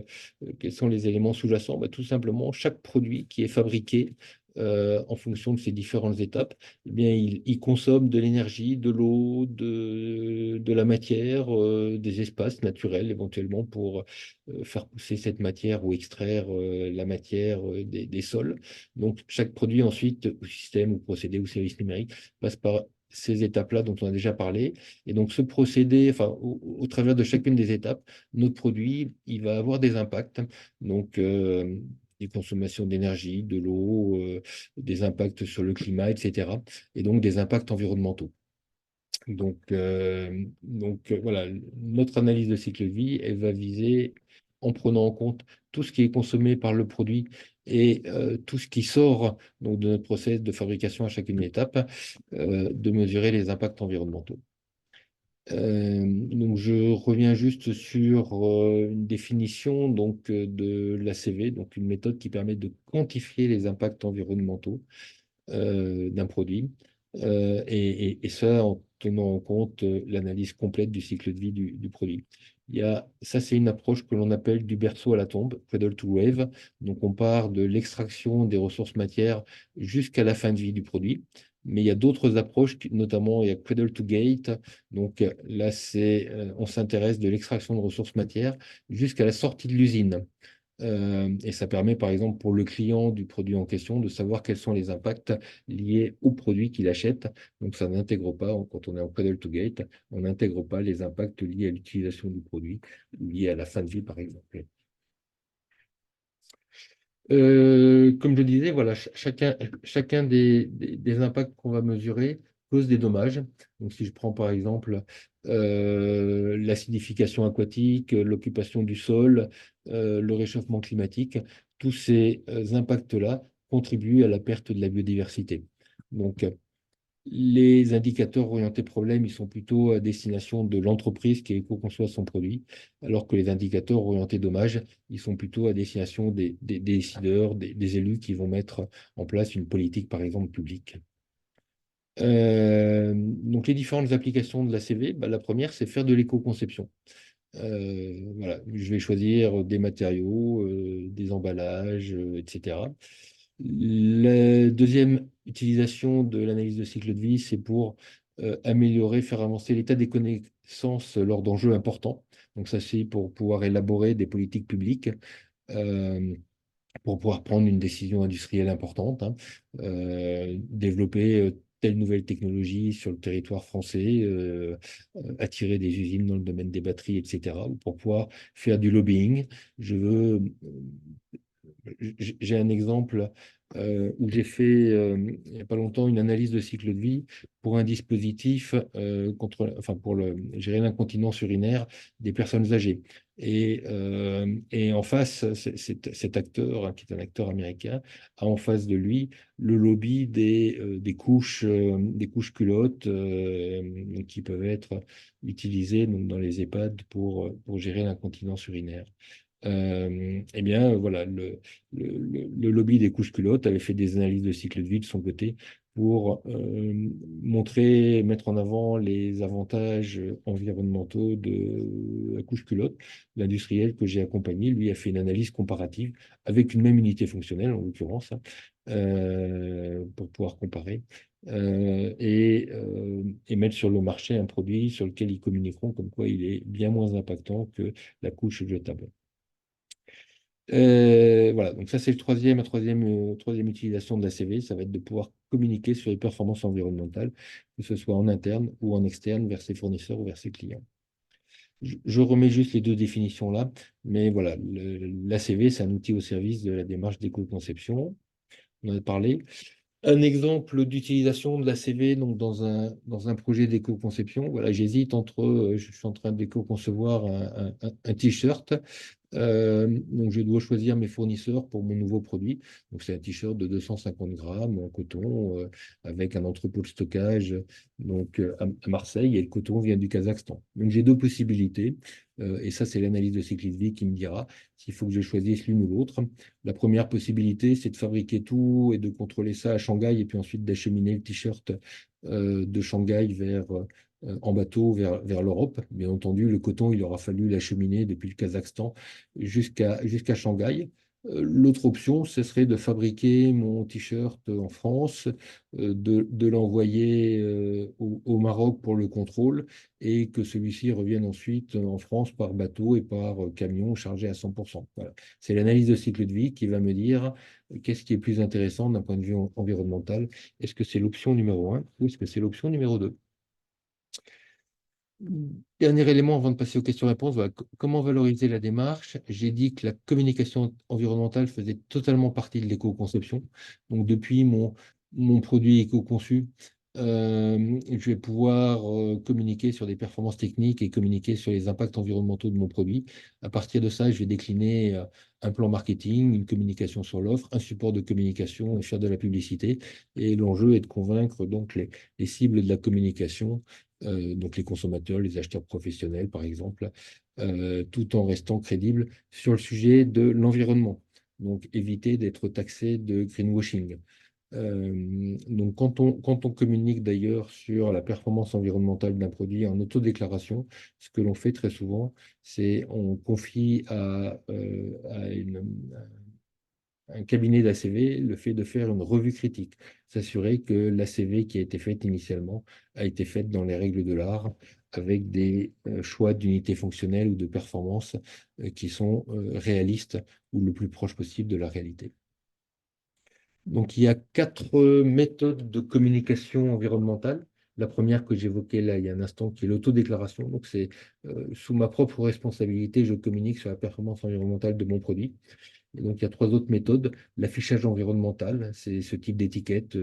quels sont les éléments sous-jacents? Bah, tout simplement, chaque produit qui est fabriqué en fonction de ces différentes étapes, eh bien, il consomme de l'énergie, de l'eau, de la matière, des espaces naturels éventuellement pour faire pousser cette matière ou extraire la matière des sols. Donc, chaque produit ensuite, ou système, ou procédé, ou service numérique, passe par ces étapes-là dont on a déjà parlé. Et donc, ce procédé, enfin, au travers de chacune des étapes, notre produit, il va avoir des impacts. Donc, des consommations d'énergie, de l'eau, des impacts sur le climat, etc. Et donc, des impacts environnementaux. Voilà, notre analyse de cycle de vie, elle va viser, en prenant en compte tout ce qui est consommé par le produit et tout ce qui sort donc, de notre process de fabrication à chacune étape, de mesurer les impacts environnementaux. Donc je reviens juste sur une définition de l'ACV, donc une méthode qui permet de quantifier les impacts environnementaux d'un produit, et ça en tenant en compte l'analyse complète du cycle de vie du produit. Ça, c'est une approche que l'on appelle du berceau à la tombe, cradle to wave. Donc, on part de l'extraction des ressources matières jusqu'à la fin de vie du produit. Mais il y a d'autres approches, notamment il y a cradle to gate. Donc là, on s'intéresse de l'extraction de ressources matières jusqu'à la sortie de l'usine. Et ça permet, par exemple, pour le client du produit en question, de savoir quels sont les impacts liés au produit qu'il achète. Donc, ça n'intègre pas, quand on est en cradle to gate, on n'intègre pas les impacts liés à l'utilisation du produit, liés à la fin de vie, par exemple. Comme je disais, voilà, chacun des impacts qu'on va mesurer cause des dommages. Donc, si je prends par exemple l'acidification aquatique, l'occupation du sol, le réchauffement climatique, tous ces impacts-là contribuent à la perte de la biodiversité. Donc, les indicateurs orientés problème, ils sont plutôt à destination de l'entreprise qui éco-conçoit son produit, alors que les indicateurs orientés dommages, ils sont plutôt à destination des décideurs, des élus qui vont mettre en place une politique, par exemple, publique. Donc, les différentes applications de la CV, bah, la première, c'est faire de l'éco-conception. Voilà, je vais choisir des matériaux, des emballages, etc. La deuxième utilisation de l'analyse de cycle de vie, c'est pour améliorer, faire avancer l'état des connaissances lors d'enjeux importants. Donc ça, c'est pour pouvoir élaborer des politiques publiques, euh, pour pouvoir prendre une décision industrielle importante, hein, développer telle nouvelle technologie sur le territoire français, attirer des usines dans le domaine des batteries, etc., ou pour pouvoir faire du lobbying. Je veux J'ai un exemple où j'ai fait il n'y a pas longtemps une analyse de cycle de vie pour un dispositif pour gérer l'incontinence urinaire des personnes âgées. Et en face, cet acteur, hein, qui est un acteur américain, a en face de lui le lobby des couches culottes qui peuvent être utilisées donc, dans les EHPAD pour gérer l'incontinence urinaire. Eh bien, voilà, le lobby des couches culottes avait fait des analyses de cycle de vie de son côté pour montrer, mettre en avant les avantages environnementaux de la couche culotte. L'industriel que j'ai accompagné, lui, a fait une analyse comparative avec une même unité fonctionnelle, en l'occurrence, hein, pour pouvoir comparer. Et mettre sur le marché un produit sur lequel ils communiqueront comme quoi il est bien moins impactant que la couche jetable. Voilà, donc ça c'est la troisième utilisation de la CV, ça va être de pouvoir communiquer sur les performances environnementales, que ce soit en interne ou en externe vers ses fournisseurs ou vers ses clients. Je remets juste les deux définitions là, mais voilà, la CV c'est un outil au service de la démarche d'éco-conception, on en a parlé. Un exemple d'utilisation de la CV donc dans un projet d'éco-conception, voilà, j'hésite entre, je suis en train d'éco-concevoir un t-shirt. Donc, je dois choisir mes fournisseurs pour mon nouveau produit. Donc, c'est un t-shirt de 250 grammes en coton avec un entrepôt de stockage donc, à Marseille et le coton vient du Kazakhstan. Donc, j'ai deux possibilités et ça, c'est l'analyse de cycle de vie qui me dira s'il faut que je choisisse l'une ou l'autre. La première possibilité, c'est de fabriquer tout et de contrôler ça à Shanghai et puis ensuite d'acheminer le t-shirt de Shanghai en bateau vers l'Europe. Bien entendu, le coton, il aura fallu l'acheminer depuis le Kazakhstan jusqu'à Shanghai. L'autre option, ce serait de fabriquer mon t-shirt en France, de l'envoyer au Maroc pour le contrôle et que celui-ci revienne ensuite en France par bateau et par camion chargé à 100%. Voilà. C'est l'analyse de cycle de vie qui va me dire qu'est-ce qui est plus intéressant d'un point de vue environnemental. Est-ce que c'est l'option numéro un ou est-ce que c'est l'option numéro 2? Dernier élément avant de passer aux questions-réponses, voilà, comment valoriser la démarche? J'ai dit que la communication environnementale faisait totalement partie de l'éco-conception. Donc, depuis mon produit éco-conçu, je vais pouvoir communiquer sur des performances techniques et communiquer sur les impacts environnementaux de mon produit. À partir de ça, je vais décliner un plan marketing, une communication sur l'offre, un support de communication et faire de la publicité. Et l'enjeu est de convaincre donc les cibles de la communication donc les consommateurs, les acheteurs professionnels, par exemple, tout en restant crédibles sur le sujet de l'environnement. Donc, éviter d'être taxé de greenwashing. Donc, quand on communique d'ailleurs sur la performance environnementale d'un produit en autodéclaration, ce que l'on fait très souvent, c'est on confie à un cabinet d'ACV le fait de faire une revue critique, s'assurer que l'ACV qui a été faite initialement a été faite dans les règles de l'art, avec des choix d'unités fonctionnelles ou de performance qui sont réalistes ou le plus proche possible de la réalité. Donc, il y a quatre méthodes de communication environnementale. La première que j'évoquais là il y a un instant, qui est l'autodéclaration. Donc, c'est sous ma propre responsabilité, je communique sur la performance environnementale de mon produit. Et donc, il y a trois autres méthodes. L'affichage environnemental, c'est ce type d'étiquette.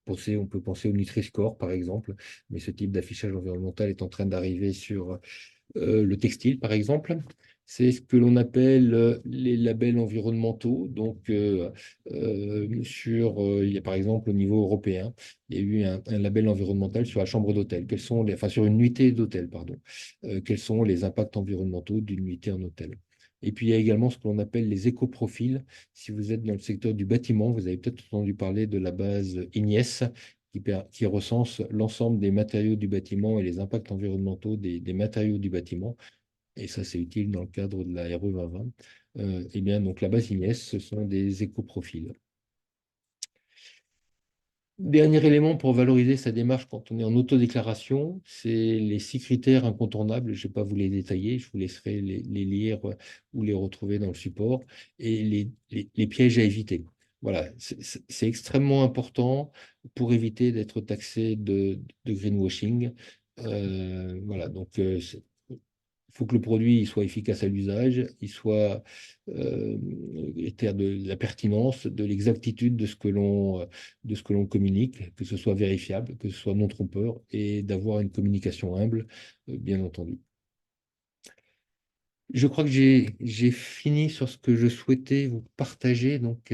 On peut penser au Nutri-Score, par exemple, mais ce type d'affichage environnemental est en train d'arriver sur le textile, par exemple. C'est ce que l'on appelle les labels environnementaux. Donc, il y a par exemple au niveau européen, il y a eu un label environnemental sur la chambre d'hôtel. Enfin, sur une nuitée d'hôtel, pardon. Quels sont les impacts environnementaux d'une nuitée en hôtel? Et puis, il y a également ce que l'on appelle les écoprofils. Si vous êtes dans le secteur du bâtiment, vous avez peut-être entendu parler de la base IGNES, qui recense l'ensemble des matériaux du bâtiment et les impacts environnementaux des matériaux du bâtiment. Et ça, c'est utile dans le cadre de la RE 2020. Eh bien, donc la base IGNES, ce sont des écoprofils. Dernier élément pour valoriser sa démarche quand on est en autodéclaration, c'est les 6 critères incontournables. Je ne vais pas vous les détailler, je vous laisserai les lire ou les retrouver dans le support. Et les pièges à éviter. Voilà, c'est extrêmement important pour éviter d'être taxé de greenwashing. Voilà, donc il faut que le produit il soit efficace à l'usage, il soit ait de la pertinence, de l'exactitude de ce que l'on communique, que ce soit vérifiable, que ce soit non trompeur, et d'avoir une communication humble, bien entendu. Je crois que j'ai fini sur ce que je souhaitais vous partager. Donc,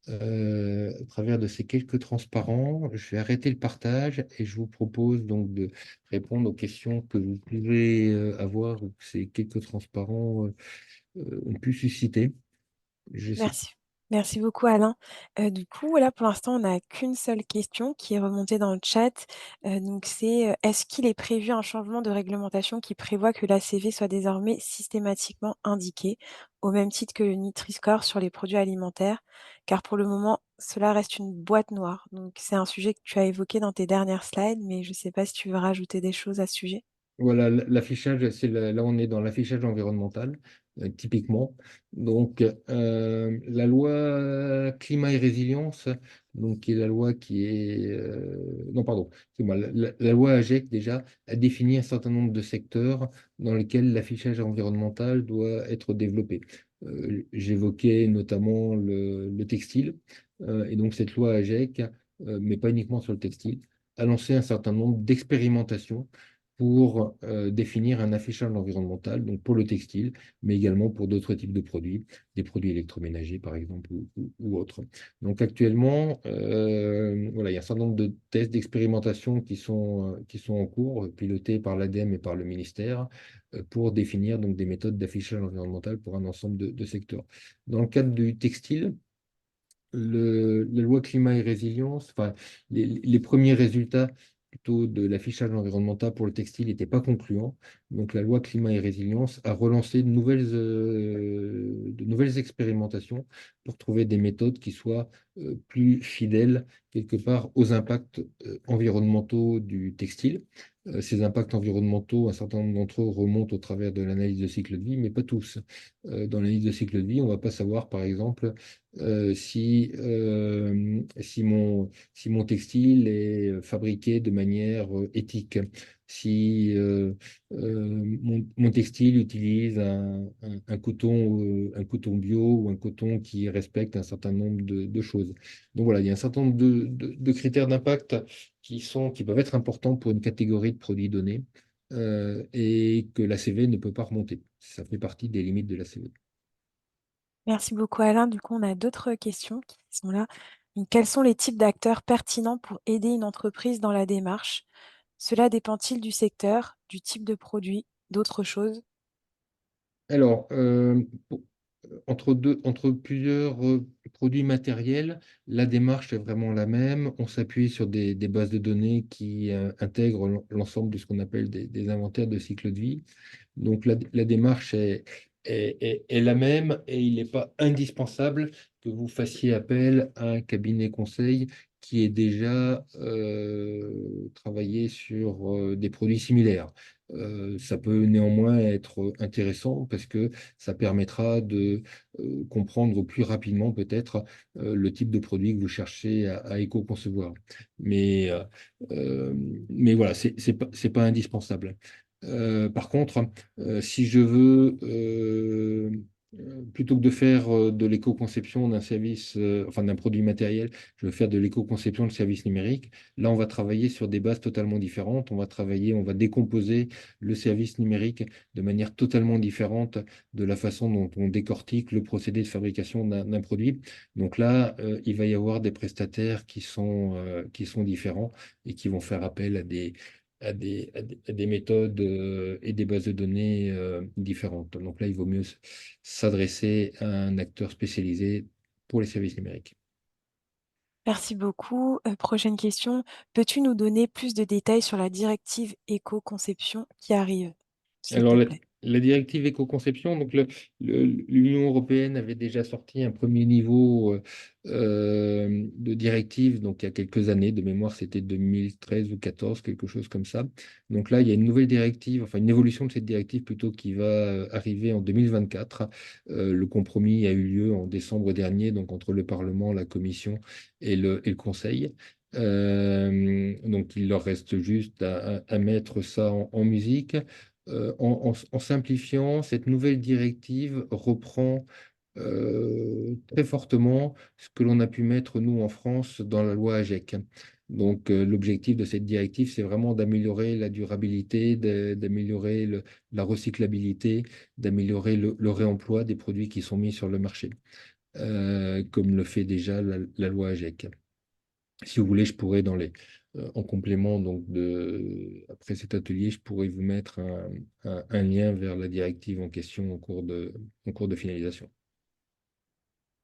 à travers de ces quelques transparents, je vais arrêter le partage et je vous propose donc de répondre aux questions que vous pouvez avoir ou que ces quelques transparents ont pu susciter. Je sais. Merci. Merci beaucoup, Alain. Du coup, là, pour l'instant, on n'a qu'une seule question qui est remontée dans le chat. Donc, c'est est-ce qu'il est prévu un changement de réglementation qui prévoit que l'ACV soit désormais systématiquement indiqué, au même titre que le Nutri-Score sur les produits alimentaires? Car pour le moment, cela reste une boîte noire. Donc, c'est un sujet que tu as évoqué dans tes dernières slides, mais je ne sais pas si tu veux rajouter des choses à ce sujet. Voilà, l'affichage, là on est dans l'affichage environnemental, typiquement. Donc, la loi climat et résilience, donc qui est la loi qui est, non pardon, c'est moi, la loi AGEC déjà a défini un certain nombre de secteurs dans lesquels l'affichage environnemental doit être développé. J'évoquais notamment le textile, et donc cette loi AGEC, mais pas uniquement sur le textile, a lancé un certain nombre d'expérimentations pour définir un affichage environnemental, donc pour le textile, mais également pour d'autres types de produits, des produits électroménagers par exemple ou autres. Donc actuellement, voilà, il y a un certain nombre de tests d'expérimentation qui sont en cours, pilotés par l'ADEME et par le ministère, pour définir donc, des méthodes d'affichage environnemental pour un ensemble de secteurs. Dans le cadre du textile, la loi climat et résilience, enfin, les premiers résultats plutôt de l'affichage environnemental pour le textile n'étaient pas concluants. Donc la loi climat et résilience a relancé de nouvelles expérimentations pour trouver des méthodes qui soient plus fidèles quelque part aux impacts environnementaux du textile. Ces impacts environnementaux, un certain nombre d'entre eux remontent au travers de l'analyse de cycle de vie, mais pas tous. Dans l'analyse de cycle de vie, on ne va pas savoir, par exemple, si mon textile est fabriqué de manière éthique, si mon textile utilise un coton bio ou un coton qui respecte un certain nombre de choses. Donc voilà, il y a un certain nombre de critères d'impact qui peuvent être importants pour une catégorie de produits donnés et que la CV ne peut pas remonter. Ça fait partie des limites de la CV. Merci beaucoup, Alain. Du coup, on a d'autres questions qui sont là. Donc, quels sont les types d'acteurs pertinents pour aider une entreprise dans la démarche? Cela dépend-il du secteur, du type de produit, d'autres choses? Alors, entre plusieurs produits matériels, la démarche est vraiment la même. On s'appuie sur des bases de données qui intègrent l'ensemble de ce qu'on appelle des inventaires de cycle de vie. Donc la démarche est la même et il n'est pas indispensable que vous fassiez appel à un cabinet conseil qui ait déjà travaillé sur des produits similaires. Ça peut néanmoins être intéressant parce que ça permettra de comprendre plus rapidement peut-être le type de produit que vous cherchez à éco-concevoir. Mais, euh, euh, mais voilà, c'est pas indispensable. Par contre, si je veux, plutôt que de faire de l'éco-conception d'un service, enfin d'un produit matériel, je veux faire de l'éco-conception de services numériques. Là, on va travailler sur des bases totalement différentes. On va décomposer le service numérique de manière totalement différente de la façon dont on décortique le procédé de fabrication d'un produit. Donc là, il va y avoir des prestataires qui sont différents et qui vont faire appel à des méthodes et des bases de données différentes. Donc là, il vaut mieux s'adresser à un acteur spécialisé pour les services numériques. Merci beaucoup. Prochaine question. Peux-tu nous donner plus de détails sur la directive éco-conception qui arrive, s'il Alors, te plaît? la directive éco-conception, donc l'Union européenne avait déjà sorti un premier niveau de directive, donc il y a quelques années, de mémoire, c'était 2013 ou 2014, quelque chose comme ça. Donc là, il y a une nouvelle directive, enfin une évolution de cette directive plutôt qui va arriver en 2024. Le compromis a eu lieu en décembre dernier, donc entre le Parlement, la Commission et le Conseil. Donc il leur reste juste à mettre ça en musique. En simplifiant, cette nouvelle directive reprend très fortement ce que l'on a pu mettre, nous, en France, dans la loi AGEC. Donc, l'objectif de cette directive, c'est vraiment d'améliorer la durabilité, d'améliorer la recyclabilité, d'améliorer le réemploi des produits qui sont mis sur le marché, comme le fait déjà la loi AGEC. Si vous voulez, je pourrais, En complément donc après cet atelier, je pourrais vous mettre un lien vers la directive en question en cours de finalisation.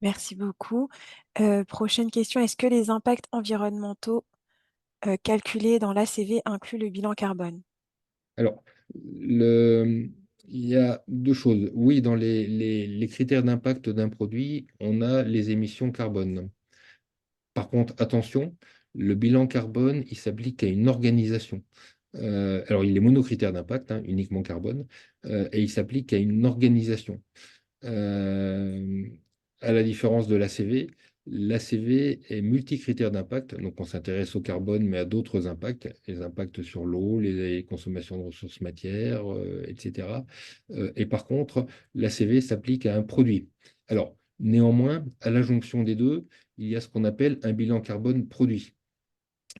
Merci beaucoup. Prochaine question, est-ce que les impacts environnementaux calculés dans l'ACV incluent le bilan carbone? Alors, il y a deux choses. Oui, dans les critères d'impact d'un produit, on a les émissions carbone. Par contre, attention, le bilan carbone, il s'applique à une organisation. Alors, il est monocritère d'impact, hein, uniquement carbone, et il s'applique à une organisation. Euh, à la différence de l'ACV, l'ACV est multicritère d'impact, donc on s'intéresse au carbone, mais à d'autres impacts, les impacts sur l'eau, les consommations de ressources matières, etc. Et par contre, l'ACV s'applique à un produit. Alors, néanmoins, à la jonction des deux, il y a ce qu'on appelle un bilan carbone produit.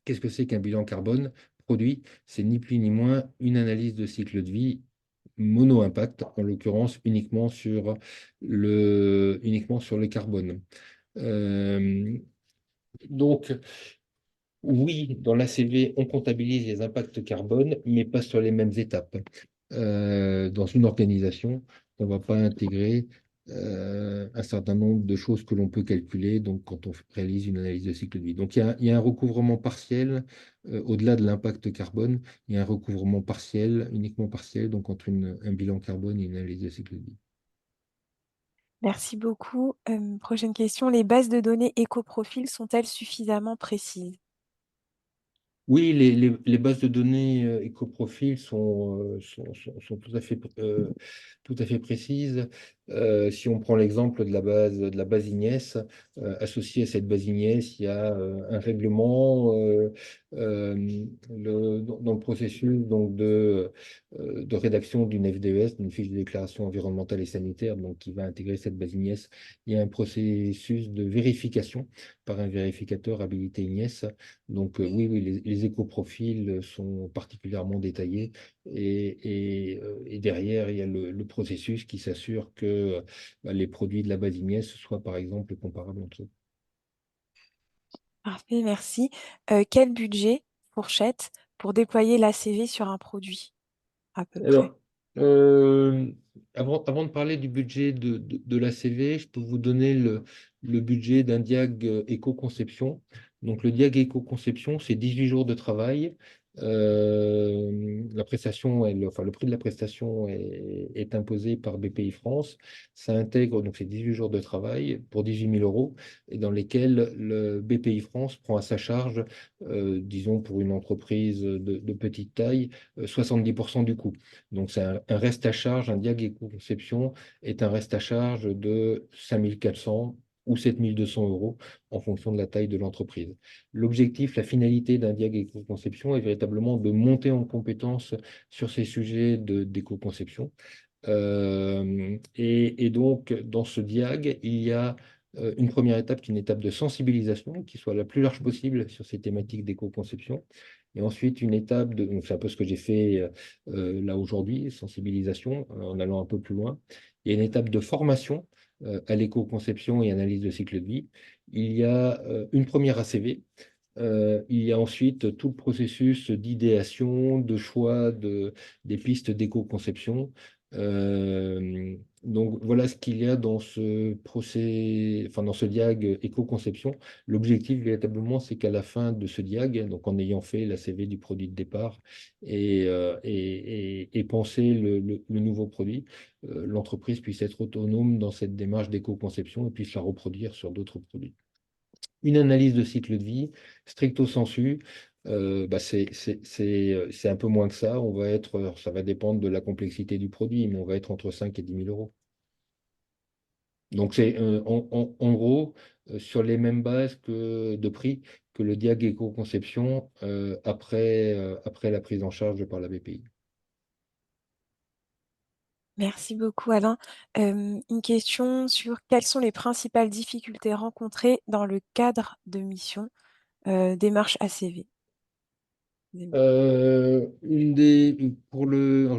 Qu'est-ce que c'est qu'un bilan carbone produit? C'est ni plus ni moins une analyse de cycle de vie mono-impact, en l'occurrence uniquement sur le carbone. Euh, donc, oui, dans l'ACV, on comptabilise les impacts carbone, mais pas sur les mêmes étapes. Dans une organisation, on ne va pas intégrer un certain nombre de choses que l'on peut calculer, donc quand on réalise une analyse de cycle de vie. Donc il y a un recouvrement partiel, au-delà de l'impact carbone, il y a un recouvrement partiel, uniquement partiel, donc entre un bilan carbone et une analyse de cycle de vie. Merci beaucoup. Prochaine question, les bases de données écoprofil sont-elles suffisamment précises? Oui, les bases de données écoprofil sont tout à fait précises. Si on prend l'exemple de la base IGNES, associé à cette base IGNES, il y a un règlement dans le processus de rédaction d'une FDES, d'une fiche de déclaration environnementale et sanitaire, donc qui va intégrer cette base IGNES. Il y a un processus de vérification par un vérificateur habilité IGNES. Donc oui, oui, les écoprofils sont particulièrement détaillés et derrière, il y a le processus qui s'assure que les produits de la base IMIES soient par exemple comparables entre eux. Parfait, merci. Quel budget, fourchette, pour déployer l'ACV sur un produit, à peu près? Alors, avant de parler du budget de l'ACV, je peux vous donner le budget d'un diag éco-conception. Donc, le diag éco-conception, c'est 18 jours de travail. La prestation, enfin, le prix de la prestation est imposé par BPI France. Ça intègre donc ces 18 jours de travail pour 18 000 € et dans lesquels le BPI France prend à sa charge, disons pour une entreprise de petite taille, 70% du coût. Donc, c'est un reste à charge, un diag éco-conception est un reste à charge de 5 400 ou 7 200 € en fonction de la taille de l'entreprise. L'objectif, la finalité d'un diag éco-conception est véritablement de monter en compétence sur ces sujets d'éco-conception. Et donc, dans ce diag, il y a une première étape qui est une étape de sensibilisation qui soit la plus large possible sur ces thématiques d'éco-conception. Et ensuite, une étape donc c'est un peu ce que j'ai fait là aujourd'hui, sensibilisation, en allant un peu plus loin. Il y a une étape de formation à l'éco-conception et analyse de cycle de vie. Il y a une première ACV. Il y a ensuite tout le processus d'idéation, de choix des pistes d'éco-conception. Donc voilà ce qu'il y a dans dans ce diag éco-conception. L'objectif véritablement, c'est qu'à la fin de ce diag, donc en ayant fait la CV du produit de départ et pensé le nouveau produit, l'entreprise puisse être autonome dans cette démarche d'éco-conception et puisse la reproduire sur d'autres produits. Une analyse de cycle de vie, stricto sensu, bah c'est un peu moins que ça. Ça va dépendre de la complexité du produit, mais on va être entre 5 et 10 000 €. Donc c'est en gros sur les mêmes bases de prix que le diag éco-conception après la prise en charge par la BPI. Merci beaucoup, Alain. Une question sur quelles sont les principales difficultés rencontrées dans le cadre de mission démarche ACV? Alors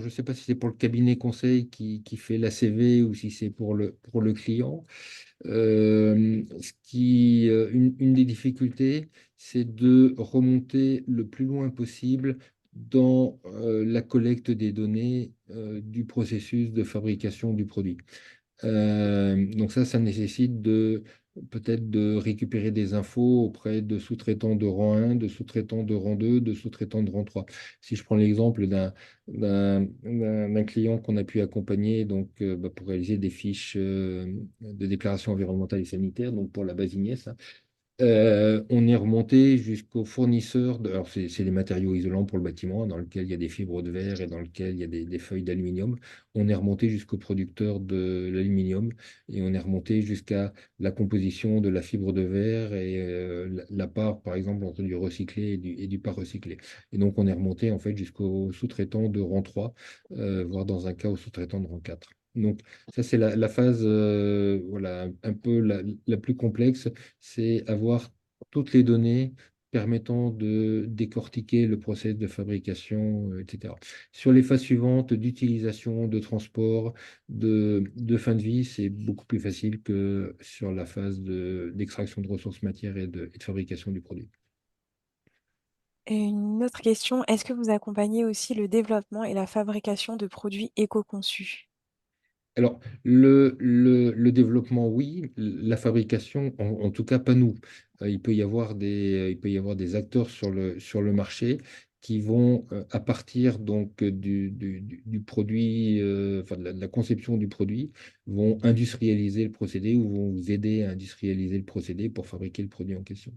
je ne sais pas si c'est pour le cabinet conseil qui fait la CV ou si c'est pour le client. Une des difficultés, c'est de remonter le plus loin possible dans la collecte des données du processus de fabrication du produit. Donc ça nécessite peut-être de récupérer des infos auprès de sous-traitants de rang 1, de sous-traitants de rang 2, de sous-traitants de rang 3. Si je prends l'exemple d'un client qu'on a pu accompagner donc, pour réaliser des fiches de déclaration environnementale et sanitaire, donc pour la base INES, on est remonté jusqu'au fournisseur alors c'est des matériaux isolants pour le bâtiment, dans lequel il y a des fibres de verre et dans lequel il y a des feuilles d'aluminium. On est remonté jusqu'au producteur de l'aluminium et on est remonté jusqu'à la composition de la fibre de verre et la part, par exemple, entre du recyclé et du pas recyclé. Et donc, on est remonté en fait jusqu'au sous-traitant de rang 3, voire dans un cas au sous-traitant de rang 4. Donc, ça, c'est la phase voilà, un peu la plus complexe, c'est avoir toutes les données permettant de décortiquer le process de fabrication, etc. Sur les phases suivantes d'utilisation, de transport, de fin de vie, c'est beaucoup plus facile que sur la phase d'extraction de ressources matières et de fabrication du produit. Et une autre question, est-ce que vous accompagnez aussi le développement et la fabrication de produits éco-conçus? Alors, le développement, oui. La fabrication, en tout cas, pas nous. Il peut y avoir des acteurs sur le marché qui vont, à partir donc du produit, enfin de la conception du produit, vont industrialiser le procédé ou vont vous aider à industrialiser le procédé pour fabriquer le produit en question.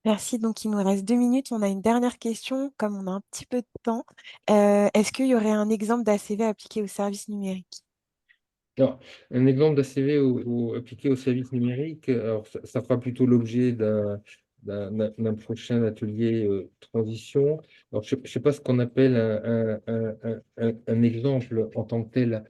Merci. Donc, il nous reste 2 minutes. On a une dernière question, comme on a un petit peu de temps. Est-ce qu'il y aurait un exemple d'ACV appliqué au service numérique? Alors, un exemple d'ACV appliqué au service numérique, alors ça fera plutôt l'objet d'un prochain atelier transition. Alors, je ne sais pas ce qu'on appelle un exemple en tant que tel.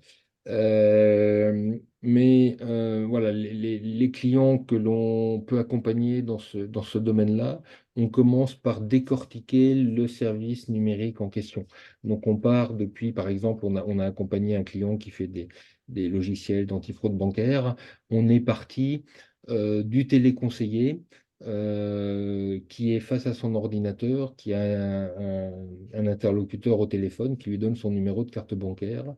Mais voilà, les clients que l'on peut accompagner dans ce domaine-là, on commence par décortiquer le service numérique en question. Donc on part depuis, par exemple, on a accompagné un client qui fait des logiciels d'antifraude bancaire. On est parti du téléconseiller. Qui est face à son ordinateur, qui a un interlocuteur au téléphone qui lui donne son numéro de carte bancaire.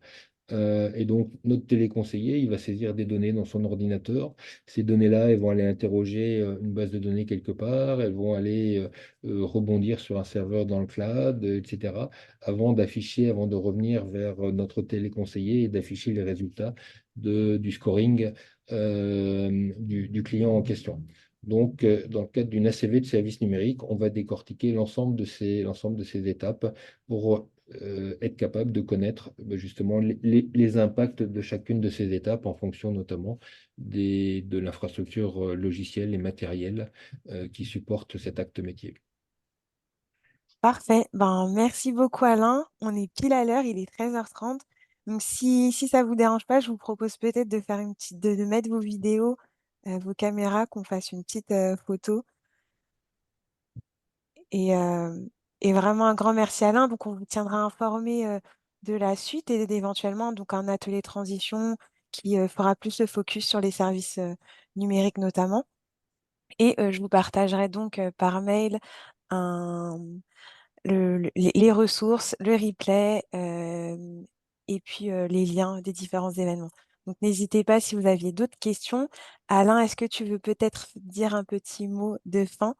Et donc, notre téléconseiller, il va saisir des données dans son ordinateur. Ces données-là, elles vont aller interroger une base de données quelque part, elles vont aller rebondir sur un serveur dans le cloud, etc., avant de revenir vers notre téléconseiller et d'afficher les résultats du scoring du client en question. Donc, dans le cadre d'une ACV de service numérique, on va décortiquer l'ensemble de ces étapes pour être capable de connaître justement les impacts de chacune de ces étapes en fonction notamment de l'infrastructure logicielle et matérielle qui supporte cet acte métier. Parfait. Ben, merci beaucoup, Alain. On est pile à l'heure, il est 13h30. Donc, si ça vous dérange pas, je vous propose peut-être de faire de mettre vos vidéos, vos caméras, qu'on fasse une petite photo. Et, euh, et vraiment un grand merci, Alain. Donc, on vous tiendra informé de la suite et d'éventuellement donc un atelier transition qui fera plus le focus sur les services numériques notamment. Et je vous partagerai donc par mail un les ressources, le replay et puis les liens des différents événements. Donc n'hésitez pas si vous aviez d'autres questions. Alain, est-ce que tu veux peut-être dire un petit mot de fin?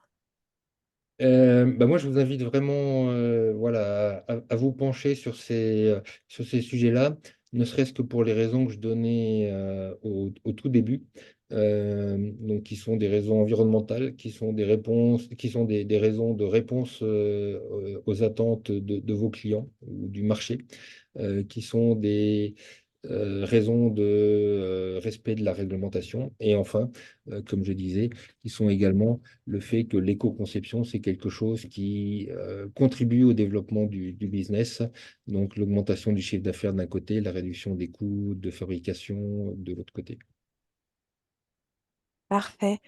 Bah moi, je vous invite vraiment voilà, à vous pencher sur ces sujets-là, ne serait-ce que pour les raisons que je donnais au tout début, donc qui sont des raisons environnementales, qui sont des réponses, qui sont des raisons de réponse aux attentes de vos clients ou du marché, qui sont des raisons de respect de la réglementation. Et enfin, comme je disais, qui sont également le fait que l'éco-conception, c'est quelque chose qui contribue au développement du business, donc l'augmentation du chiffre d'affaires d'un côté, la réduction des coûts de fabrication de l'autre côté. Parfait.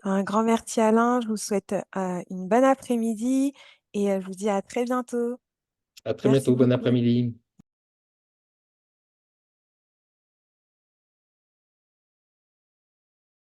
Un grand merci, Alain. Je vous souhaite une bonne après-midi et je vous dis à très bientôt. À très Merci bientôt, bon beaucoup. après-midi.